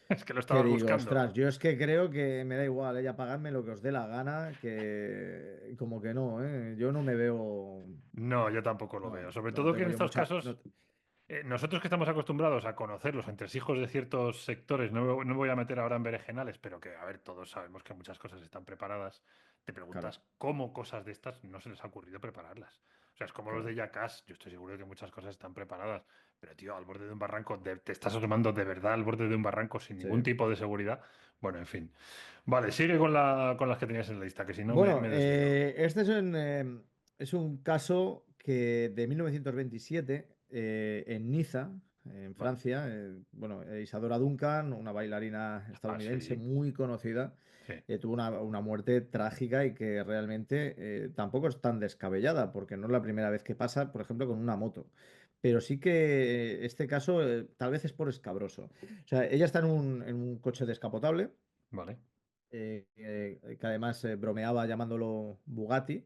S1: Es que lo
S2: que
S1: estabas
S2: digo,
S1: buscando.
S2: ostras, yo es que creo que me da igual, ella pagadme lo que os dé la gana, que como que no, ¿eh? Yo no me veo,
S1: No, yo tampoco lo
S2: no,
S1: veo. Sobre
S2: no
S1: todo que
S2: tengo
S1: en
S2: yo
S1: estos
S2: mucha,
S1: casos, nosotros que estamos acostumbrados a conocer los entresijos de ciertos sectores, no me voy a meter ahora en berenjenales, pero que, a ver, todos sabemos que muchas cosas están preparadas. Te
S2: claro,
S1: preguntas cómo cosas de estas no se les ha ocurrido prepararlas. O sea, es como los
S2: claro,
S1: de Jackass. Yo estoy seguro de que muchas cosas están preparadas. Pero, tío, al borde de un barranco, te estás asomando de verdad al borde de un barranco sin
S2: sí.
S1: ningún tipo de seguridad. Bueno, en fin. Vale, sigue con las que tenías en la lista, que si no
S2: Bueno,
S1: me desvío.
S2: este es un caso que de 1927 en Niza, en
S1: Vale.
S2: Francia, bueno, Isadora Duncan, una bailarina
S1: Ah,
S2: estadounidense
S1: sí.
S2: muy conocida,
S1: Sí.
S2: tuvo una muerte trágica y que realmente tampoco es tan descabellada, porque no es la primera vez que pasa, por ejemplo, con una moto. Pero sí que este caso tal vez es por escabroso. O sea, ella está en un coche descapotable
S1: Vale.
S2: que además bromeaba llamándolo Bugatti,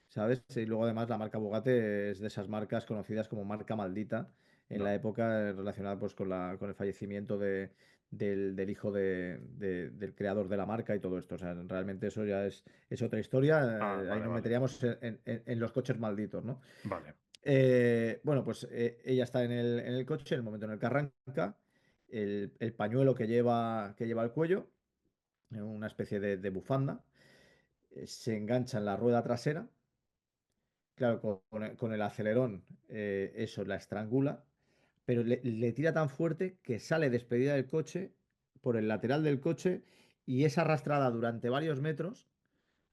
S2: ¿sabes? Y luego además la marca Bugatti es de esas marcas conocidas como marca maldita en la
S1: Vale.
S2: época relacionada pues con el fallecimiento del hijo del creador de la marca y todo esto. O sea, realmente eso ya es otra historia.
S1: Ah,
S2: Ahí
S1: vale,
S2: nos
S1: vale.
S2: meteríamos en los coches malditos, ¿no?
S1: Vale.
S2: Bueno, pues ella está en el coche en el momento en el que arranca, el pañuelo que lleva al cuello una especie de bufanda, se engancha en la rueda trasera, claro, con el acelerón eso la estrangula, pero le tira tan fuerte que sale despedida del coche por el lateral del coche y es arrastrada durante varios metros.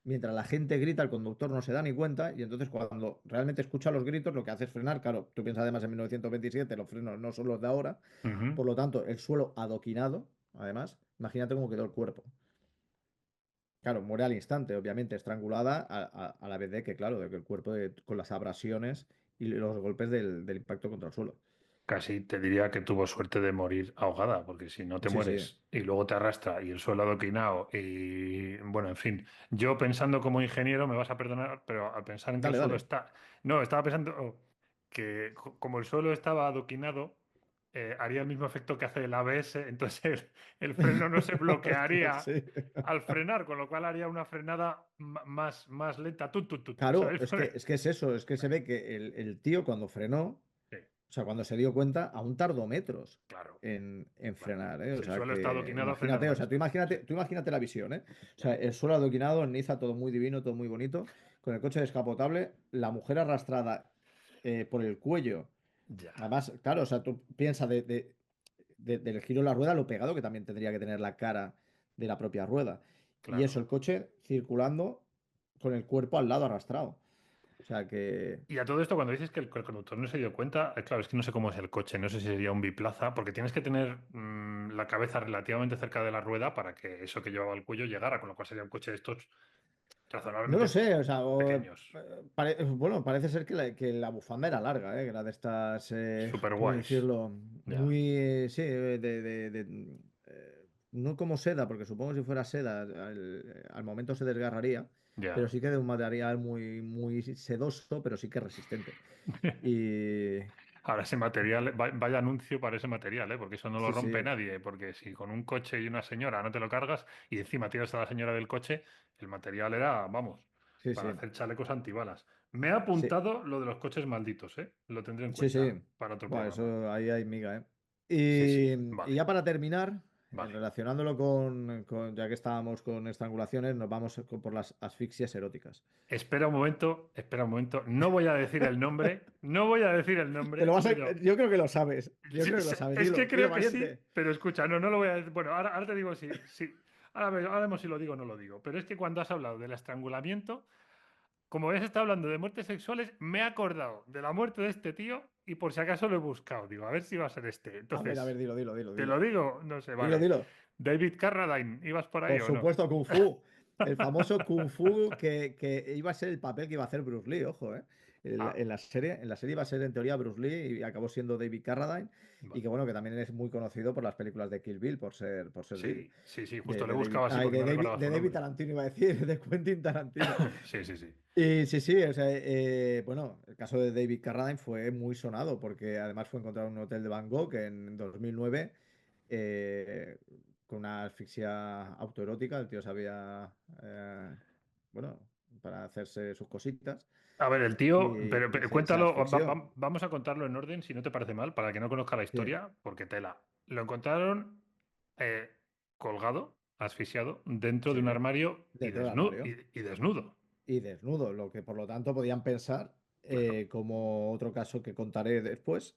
S2: Mientras la gente grita, el conductor no se da ni cuenta y entonces cuando realmente escucha los gritos lo que hace es frenar. Claro, tú piensas además en 1927, los frenos no son los de ahora,
S1: Ujú.
S2: por lo tanto el suelo adoquinado, además, imagínate cómo quedó el cuerpo. Claro, muere al instante, obviamente, estrangulada a la vez de que, claro, de que el cuerpo con las abrasiones y los golpes del impacto contra el suelo.
S1: Casi te diría que tuvo suerte de morir ahogada, porque si no te
S2: Sí, sí,
S1: mueres y luego te arrastra y el suelo adoquinado y bueno, en fin, yo pensando como ingeniero, me vas a perdonar, pero al pensar en que el
S2: dale,
S1: suelo
S2: dale.
S1: está, no, estaba pensando que como el suelo estaba adoquinado, haría el mismo efecto que hace el ABS, entonces el freno no se
S2: Hostia,
S1: bloquearía
S2: sí.
S1: al frenar, con lo cual haría una frenada más lenta,
S2: Claro,
S1: ¿sabes?
S2: es que es eso, es que se ve que el tío cuando frenó,
S1: Sí,
S2: o sea, cuando se dio cuenta, aún tardó metros
S1: claro,
S2: en
S1: claro.
S2: frenar, ¿eh? O
S1: Si el
S2: sea
S1: suelo está
S2: que
S1: adoquinado, frenas
S2: imagínate, o
S1: más
S2: sea, tú
S1: despacio. Sí,
S2: imagínate, tú imagínate la visión, ¿eh? O sea,
S1: ya.
S2: el suelo adoquinado en Niza, todo muy divino, todo muy bonito, con el coche descapotable, la mujer arrastrada por el cuello.
S1: Ya,
S2: Además, claro, o sea, tú piensas del giro de la rueda, lo pegado que también tendría que tener la cara de la propia rueda. Y eso,
S1: claro.
S2: el coche circulando con el cuerpo al lado arrastrado. O sea que,
S1: Y a todo esto, cuando dices que el conductor no se dio cuenta, claro, es que no sé cómo es el coche, no sé si sería un biplaza, porque tienes que tener la cabeza relativamente cerca de la rueda para que eso que llevaba al cuello llegara, con lo cual sería un coche de estos
S2: No lo
S1: razonablemente
S2: sé, o sea,
S1: pequeños,
S2: bueno, parece ser que la bufanda era larga, que era de estas,
S1: super
S2: ¿cómo
S1: guays.
S2: decirlo?
S1: Ya,
S2: Muy, sí, no como seda, porque supongo que si fuera seda, al momento se desgarraría, pero
S1: ya.
S2: sí que de un material muy, muy sedoso, pero sí que resistente. Y
S1: Ahora ese material, vaya anuncio para ese material, ¿eh? Porque eso no lo
S2: sí,
S1: rompe
S2: sí,
S1: nadie, porque si con un coche y una señora no te lo cargas y encima tiras a la señora del coche, el material era, vamos,
S2: sí,
S1: para
S2: sí,
S1: hacer chalecos antibalas. Me ha
S2: sí,
S1: apuntado lo de los coches malditos, ¿eh? Lo tendré en
S2: sí, sí.
S1: cuenta para otro
S2: Bueno,
S1: programa.
S2: eso ahí hay miga, ¿eh?
S1: Sí, sí,
S2: Y
S1: vale,
S2: ya para terminar,
S1: vale.
S2: relacionándolo ya que estábamos con estrangulaciones, nos vamos por las asfixias eróticas.
S1: Espera un momento, no voy a decir el nombre, no voy a decir el nombre, pero
S2: Yo creo que lo sabes. Yo creo que lo sabes.
S1: es que
S2: Dilo, dilo,
S1: creo que sí,
S2: valiente.
S1: pero escucha, no, no lo voy a decir. Bueno, ahora te digo sí, sí. Ahora vemos si lo digo o no lo digo. Pero es que cuando has hablado del estrangulamiento, como habías estado hablando de muertes sexuales, me he acordado de la muerte de este tío y por si acaso lo he buscado. Digo, a ver si va a ser este.
S2: A ver,
S1: Entonces,
S2: dilo, dilo, dilo,
S1: ¿te lo
S2: dilo.
S1: digo? No sé,
S2: Dilo,
S1: vale.
S2: dilo.
S1: David Carradine, ¿ibas por ahí
S2: Por
S1: o no?
S2: supuesto, Kung Fu. El famoso Kung Fu que iba a ser el papel que iba a hacer Bruce Lee, ojo, ¿eh?
S1: Ah,
S2: En la serie iba a ser en teoría Bruce Lee y acabó siendo David Carradine. Y
S1: vale.
S2: que bueno, que también es muy conocido por las películas de Kill Bill, por ser Bill.
S1: Sí, sí, sí,
S2: De,
S1: justo le
S2: de David,
S1: buscaba así
S2: ay,
S1: porque no recordaba
S2: de
S1: su
S2: David
S1: nombre.
S2: Tarantino iba a decir, de Quentin Tarantino.
S1: Sí, sí, sí.
S2: Y sí, sí, o sea, bueno, el caso de David Carradine fue muy sonado porque además fue encontrado en un hotel de Bangkok en 2009 eh, con una asfixia autoerótica. El tío sabía, bueno, para hacerse sus cositas
S1: A ver, el tío,
S2: y
S1: pero
S2: se
S1: cuéntalo,
S2: asfixió.
S1: vamos a contarlo en orden, si no te parece mal, para que no conozca la
S2: Sí,
S1: historia, porque tela. Lo encontraron eh, colgado, asfixiado, dentro de
S2: sí,
S1: un armario
S2: dentro del armario
S1: y desnudo,
S2: y desnudo, lo que por lo tanto podían pensar,
S1: claro,
S2: como otro caso que contaré después,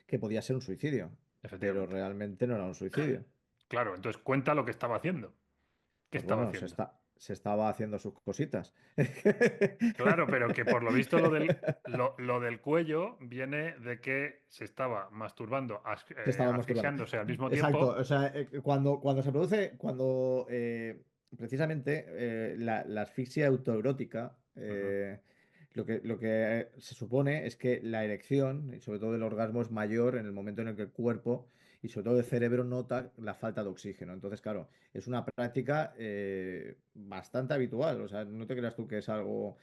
S2: que podía ser un suicidio, pero
S1: efectivamente.
S2: realmente no era un suicidio.
S1: Claro, entonces cuenta lo que estaba haciendo. ¿Qué
S2: Pues
S1: estaba
S2: bueno,
S1: haciendo?
S2: se estaba haciendo sus cositas.
S1: Claro, pero que por lo visto lo del cuello viene de que se estaba masturbando,
S2: Se estaba masturbando.
S1: asfixiándose al mismo
S2: Exacto.
S1: tiempo.
S2: O sea, cuando se produce, precisamente la asfixia autoerótica,
S1: Ujú,
S2: lo que se supone es que la erección, y sobre todo el orgasmo, es mayor en el momento en el que el cuerpo y sobre todo el cerebro nota la falta de oxígeno. Entonces, claro, es una práctica bastante habitual. O sea, no te creas tú que es algo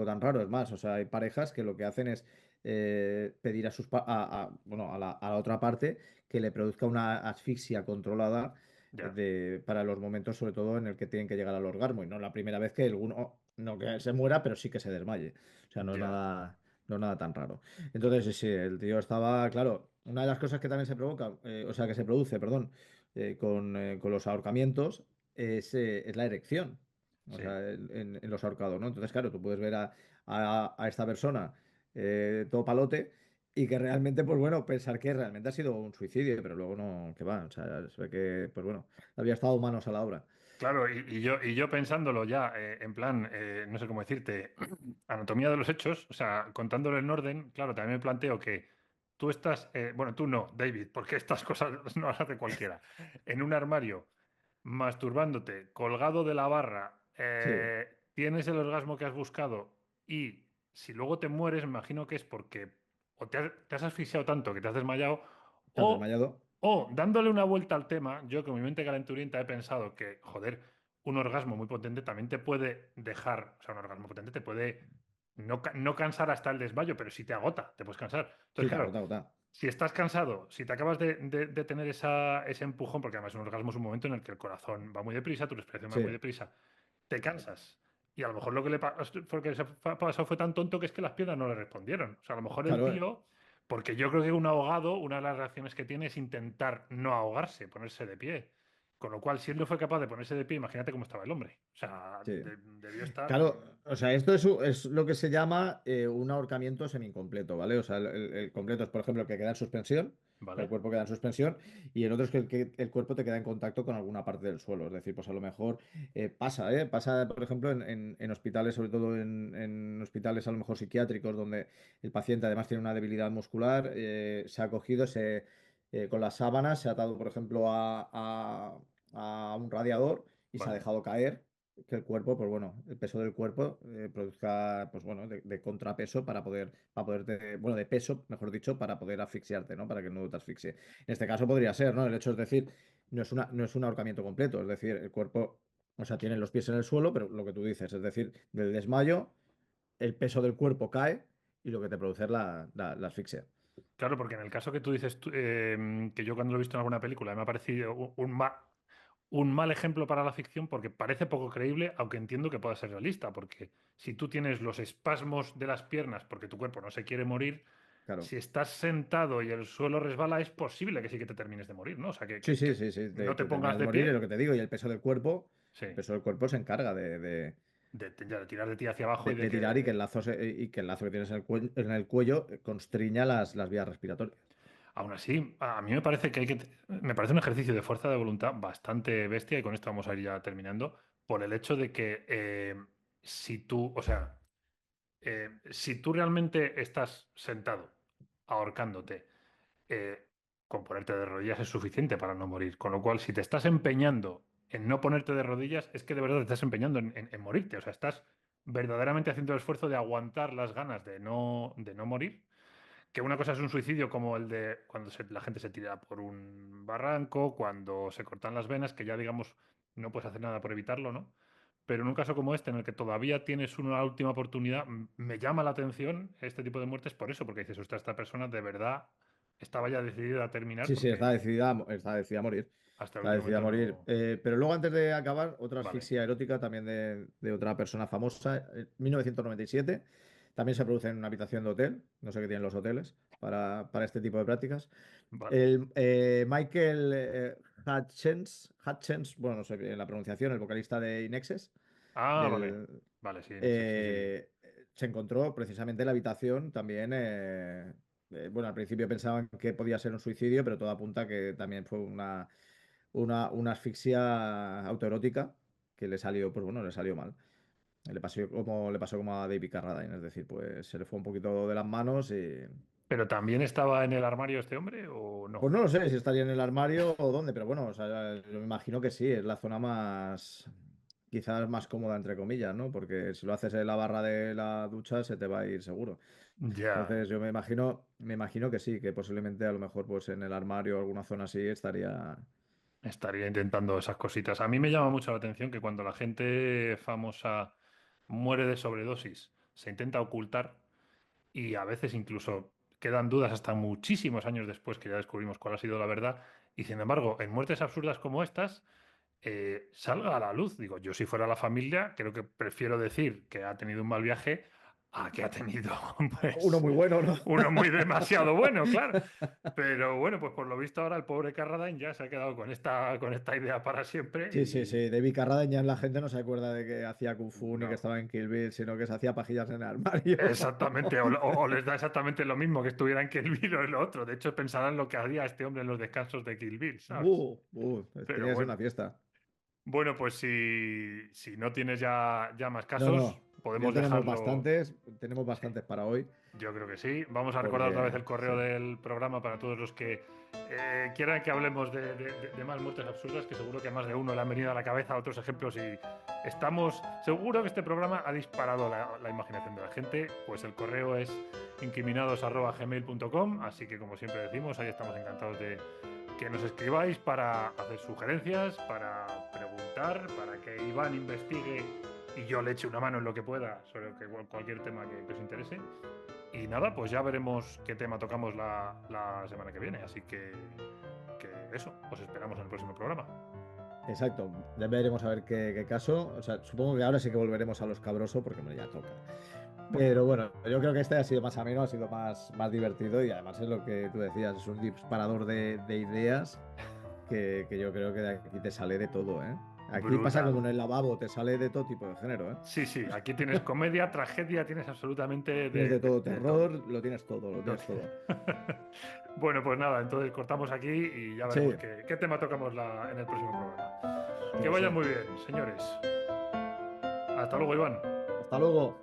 S2: tan raro. Es más, o sea, hay parejas que lo que hacen es pedir bueno, a la otra parte que le produzca una asfixia controlada
S1: ya,
S2: para los momentos, sobre todo en el que tienen que llegar al orgasmo, y no la primera vez que alguno, no que se muera, pero sí que se desmaye. O sea,
S1: ya,
S2: no es nada tan raro. Entonces, sí, sí, el tío estaba, claro, una de las cosas que también se provoca, o sea, que se produce, perdón, con los ahorcamientos es la erección. O
S1: sí.
S2: sea, en los ahorcados, ¿no? Entonces, claro, tú puedes ver a esta persona todo palote y que realmente, pues bueno, pensar que realmente ha sido un suicidio, pero luego no, que va, o sea, se ve que, pues bueno, había estado manos a la obra.
S1: Claro, y yo pensándolo ya, en plan, no sé cómo decirte, anatomía de los hechos, o sea, contándolo en orden, claro, también me planteo que tú estás, bueno, tú no, David, porque estas cosas no las hace cualquiera, en un armario, masturbándote, colgado de la barra,
S2: Sí,
S1: tienes el orgasmo que has buscado y si luego te mueres, me imagino que es porque o te has asfixiado tanto que te has desmayado
S2: te has
S1: o
S2: desmayado.
S1: dándole una vuelta al tema, yo con mi mente calenturienta he pensado que, joder, un orgasmo muy potente también te puede dejar, o sea, un orgasmo potente te puede no cansar hasta el desmayo, pero sí te agota, te puedes cansar. Entonces,
S2: Sí, te
S1: claro,
S2: agota, agota.
S1: si estás cansado, si te acabas de tener ese empujón, porque además un orgasmo es un momento en el que el corazón va muy deprisa, tu respiración va muy
S2: Sí,
S1: deprisa, te cansas. Y a lo mejor lo que le pasó fue tan tonto que es que las piernas no le respondieron. O sea, a lo mejor el
S2: claro,
S1: tío, porque yo creo que un ahogado, una de las reacciones que tiene es intentar no ahogarse, ponerse de pie. Con lo cual, si él no fue capaz de ponerse de pie, imagínate cómo estaba el hombre. O sea,
S2: sí.
S1: debió estar.
S2: Claro, o sea, esto es lo que se llama un ahorcamiento semi-incompleto, ¿vale? O sea, el completo es, por ejemplo, el que queda en suspensión, o sea, el
S1: ¿Vale?
S2: cuerpo queda en suspensión, y el otro es que el cuerpo te queda en contacto con alguna parte del suelo. Es decir, pues a lo mejor pasa, por ejemplo, en hospitales, sobre todo en hospitales a lo mejor psiquiátricos, donde el paciente además tiene una debilidad muscular, se ha cogido, con las sábanas, se ha atado, por ejemplo, a un radiador y se ha
S1: ¿Vale?
S2: dejado caer. que el cuerpo, pues bueno, el peso del cuerpo produzca, pues bueno, de contrapeso para poderte, bueno, de peso, mejor dicho, para poder asfixiarte, ¿no? Para que no te asfixie. En este caso podría ser, ¿no? El hecho es decir, no es un ahorcamiento completo, es decir, el cuerpo, o sea, tiene los pies en el suelo, pero lo que tú dices, es decir, del desmayo, el peso del cuerpo cae y lo que te produce es la asfixia.
S1: Claro, porque en el caso que tú dices, que yo cuando lo he visto en alguna película me ha parecido un mal ejemplo para la ficción porque parece poco creíble, aunque entiendo que pueda ser realista, porque si tú tienes los espasmos de las piernas porque tu cuerpo no se quiere morir,
S2: Claro.
S1: si estás sentado y el suelo resbala, es posible que sí que te termines de morir, ¿no? O sea,
S2: Sí, sí,
S1: que
S2: sí, sí,
S1: no te
S2: te
S1: pongas
S2: terminas de
S1: de
S2: morir, es
S1: pie,
S2: lo que te digo, y
S1: sí,
S2: el peso del cuerpo se encarga
S1: ya de tirar de ti hacia abajo y de
S2: de tirar y que
S1: que...
S2: el lazo, y que el lazo que tienes en el cuello constriña las vías respiratorias.
S1: Aún así, a mí me parece que me parece un ejercicio de fuerza de voluntad bastante bestia y con esto vamos a ir ya terminando, por el hecho de que si tú, o sea, si tú realmente estás sentado, ahorcándote, eh, con ponerte de rodillas es suficiente para no morir. Con lo cual, si te estás empeñando en no ponerte de rodillas, es que de verdad te estás empeñando en morirte. O sea, estás verdaderamente haciendo el esfuerzo de aguantar las ganas de no morir, que una cosa es un suicidio como el de cuando la gente se tira por un barranco, cuando se cortan las venas, que ya digamos no puedes hacer nada por evitarlo, ¿no? Pero en un caso como este, en el que todavía tienes una última oportunidad, me llama la atención este tipo de muertes por eso, porque dices, ostras, esta persona de verdad estaba ya decidida a terminar
S2: Sí, sí,
S1: porque
S2: está decidida a morir.
S1: hasta el
S2: Está
S1: último
S2: decidida a
S1: momento
S2: morir.
S1: no...
S2: Pero luego, antes de acabar, otra
S1: Vale.
S2: asfixia erótica también de otra persona famosa. En 1997 también se produce en una habitación de hotel. No sé qué tienen los hoteles para este tipo de prácticas.
S1: Vale.
S2: El Michael Hutchins, bueno, no sé bien la pronunciación, el vocalista de Inexes,
S1: Ah, vale.
S2: del,
S1: Vale, sí, Nexus, sí, sí.
S2: se encontró precisamente en la habitación también. Bueno, al principio pensaban que podía ser un suicidio, pero todo apunta que también fue una asfixia autoerótica que le salió, pues bueno, le salió mal. Le pasó como a David Carradine, es decir, pues se le fue un poquito de las manos y.
S1: ¿Pero también estaba en el armario este hombre o no?
S2: Pues no lo sé si estaría en el armario o dónde, pero bueno, o sea, yo me imagino que sí, es la zona más, quizás más cómoda, entre comillas, ¿no? Porque si lo haces en la barra de la ducha, se te va a ir seguro.
S1: Ya.
S2: Entonces, yo me imagino que sí, que posiblemente a lo mejor pues en el armario o alguna zona así estaría.
S1: Estaría intentando esas cositas. A mí me llama mucho la atención que cuando la gente famosa muere de sobredosis, se intenta ocultar y a veces incluso quedan dudas hasta muchísimos años después que ya descubrimos cuál ha sido la verdad. Y sin embargo, en muertes absurdas como estas, salga a la luz. Digo, yo si fuera la familia, creo que prefiero decir que ha tenido un mal viaje a que ha tenido,
S2: Uno
S1: pues,
S2: muy bueno, ¿no?
S1: uno muy demasiado bueno, claro. Pero bueno, pues por lo visto ahora el pobre Carradine ya se ha quedado con esta idea para siempre
S2: Sí, sí,
S1: y
S2: sí. David Carradine, la gente no se acuerda de que hacía Kung Fu ni que
S1: no.
S2: estaba en Kill Bill, sino que se hacía pajillas en el armario.
S1: Exactamente, o les da exactamente lo mismo que estuviera en Kill Bill o en lo otro. De hecho, pensarán lo que hacía este hombre en los descansos de Kill Bill, ¿sabes?
S2: Tenía
S1: Pero
S2: que ser una
S1: bueno.
S2: fiesta.
S1: Bueno, pues si no tienes ya más
S2: No,
S1: casos,
S2: no. Ya
S1: podemos dejarlo.
S2: tenemos
S1: Sí,
S2: bastantes para hoy,
S1: yo creo que sí. Vamos a recordar otra vez
S2: porque
S1: el
S2: sí.
S1: correo del programa para todos los que quieran que hablemos de más muertes absurdas, que seguro que a más de uno le han venido a la cabeza otros ejemplos y estamos seguro que este programa ha disparado la imaginación de la gente. Pues el correo es incriminados@gmail.com, así que como siempre decimos, ahí estamos encantados de que nos escribáis para hacer sugerencias, para preguntar, para que Iván investigue y yo le eche una mano en lo que pueda sobre cualquier tema que os interese. Y nada, pues ya veremos qué tema tocamos la semana que viene. Así que eso, os esperamos en el próximo programa.
S2: Exacto. Ya veremos a ver qué caso. O sea, supongo que ahora sí que volveremos a los cabrosos, porque hombre, ya toca. Pero bueno, yo creo que este ha sido más ameno, ha sido más divertido y además es lo que tú decías, es un disparador de ideas que yo creo que de aquí te sale de todo, ¿eh? Aquí pasa como
S1: Brutal.
S2: en el lavabo, te sale de todo tipo de género, ¿eh?
S1: Sí, sí, aquí tienes comedia, tragedia, tienes absolutamente
S2: Tienes de todo
S1: de
S2: terror,
S1: todo.
S2: lo tienes todo, lo
S1: Lo
S2: tienes
S1: tienes.
S2: todo.
S1: Bueno, pues nada, entonces cortamos aquí y ya veremos
S2: Sí,
S1: qué tema tocamos en el próximo programa. Que
S2: pues
S1: vaya
S2: sí.
S1: muy bien, señores. Hasta luego, Iván.
S2: Hasta luego.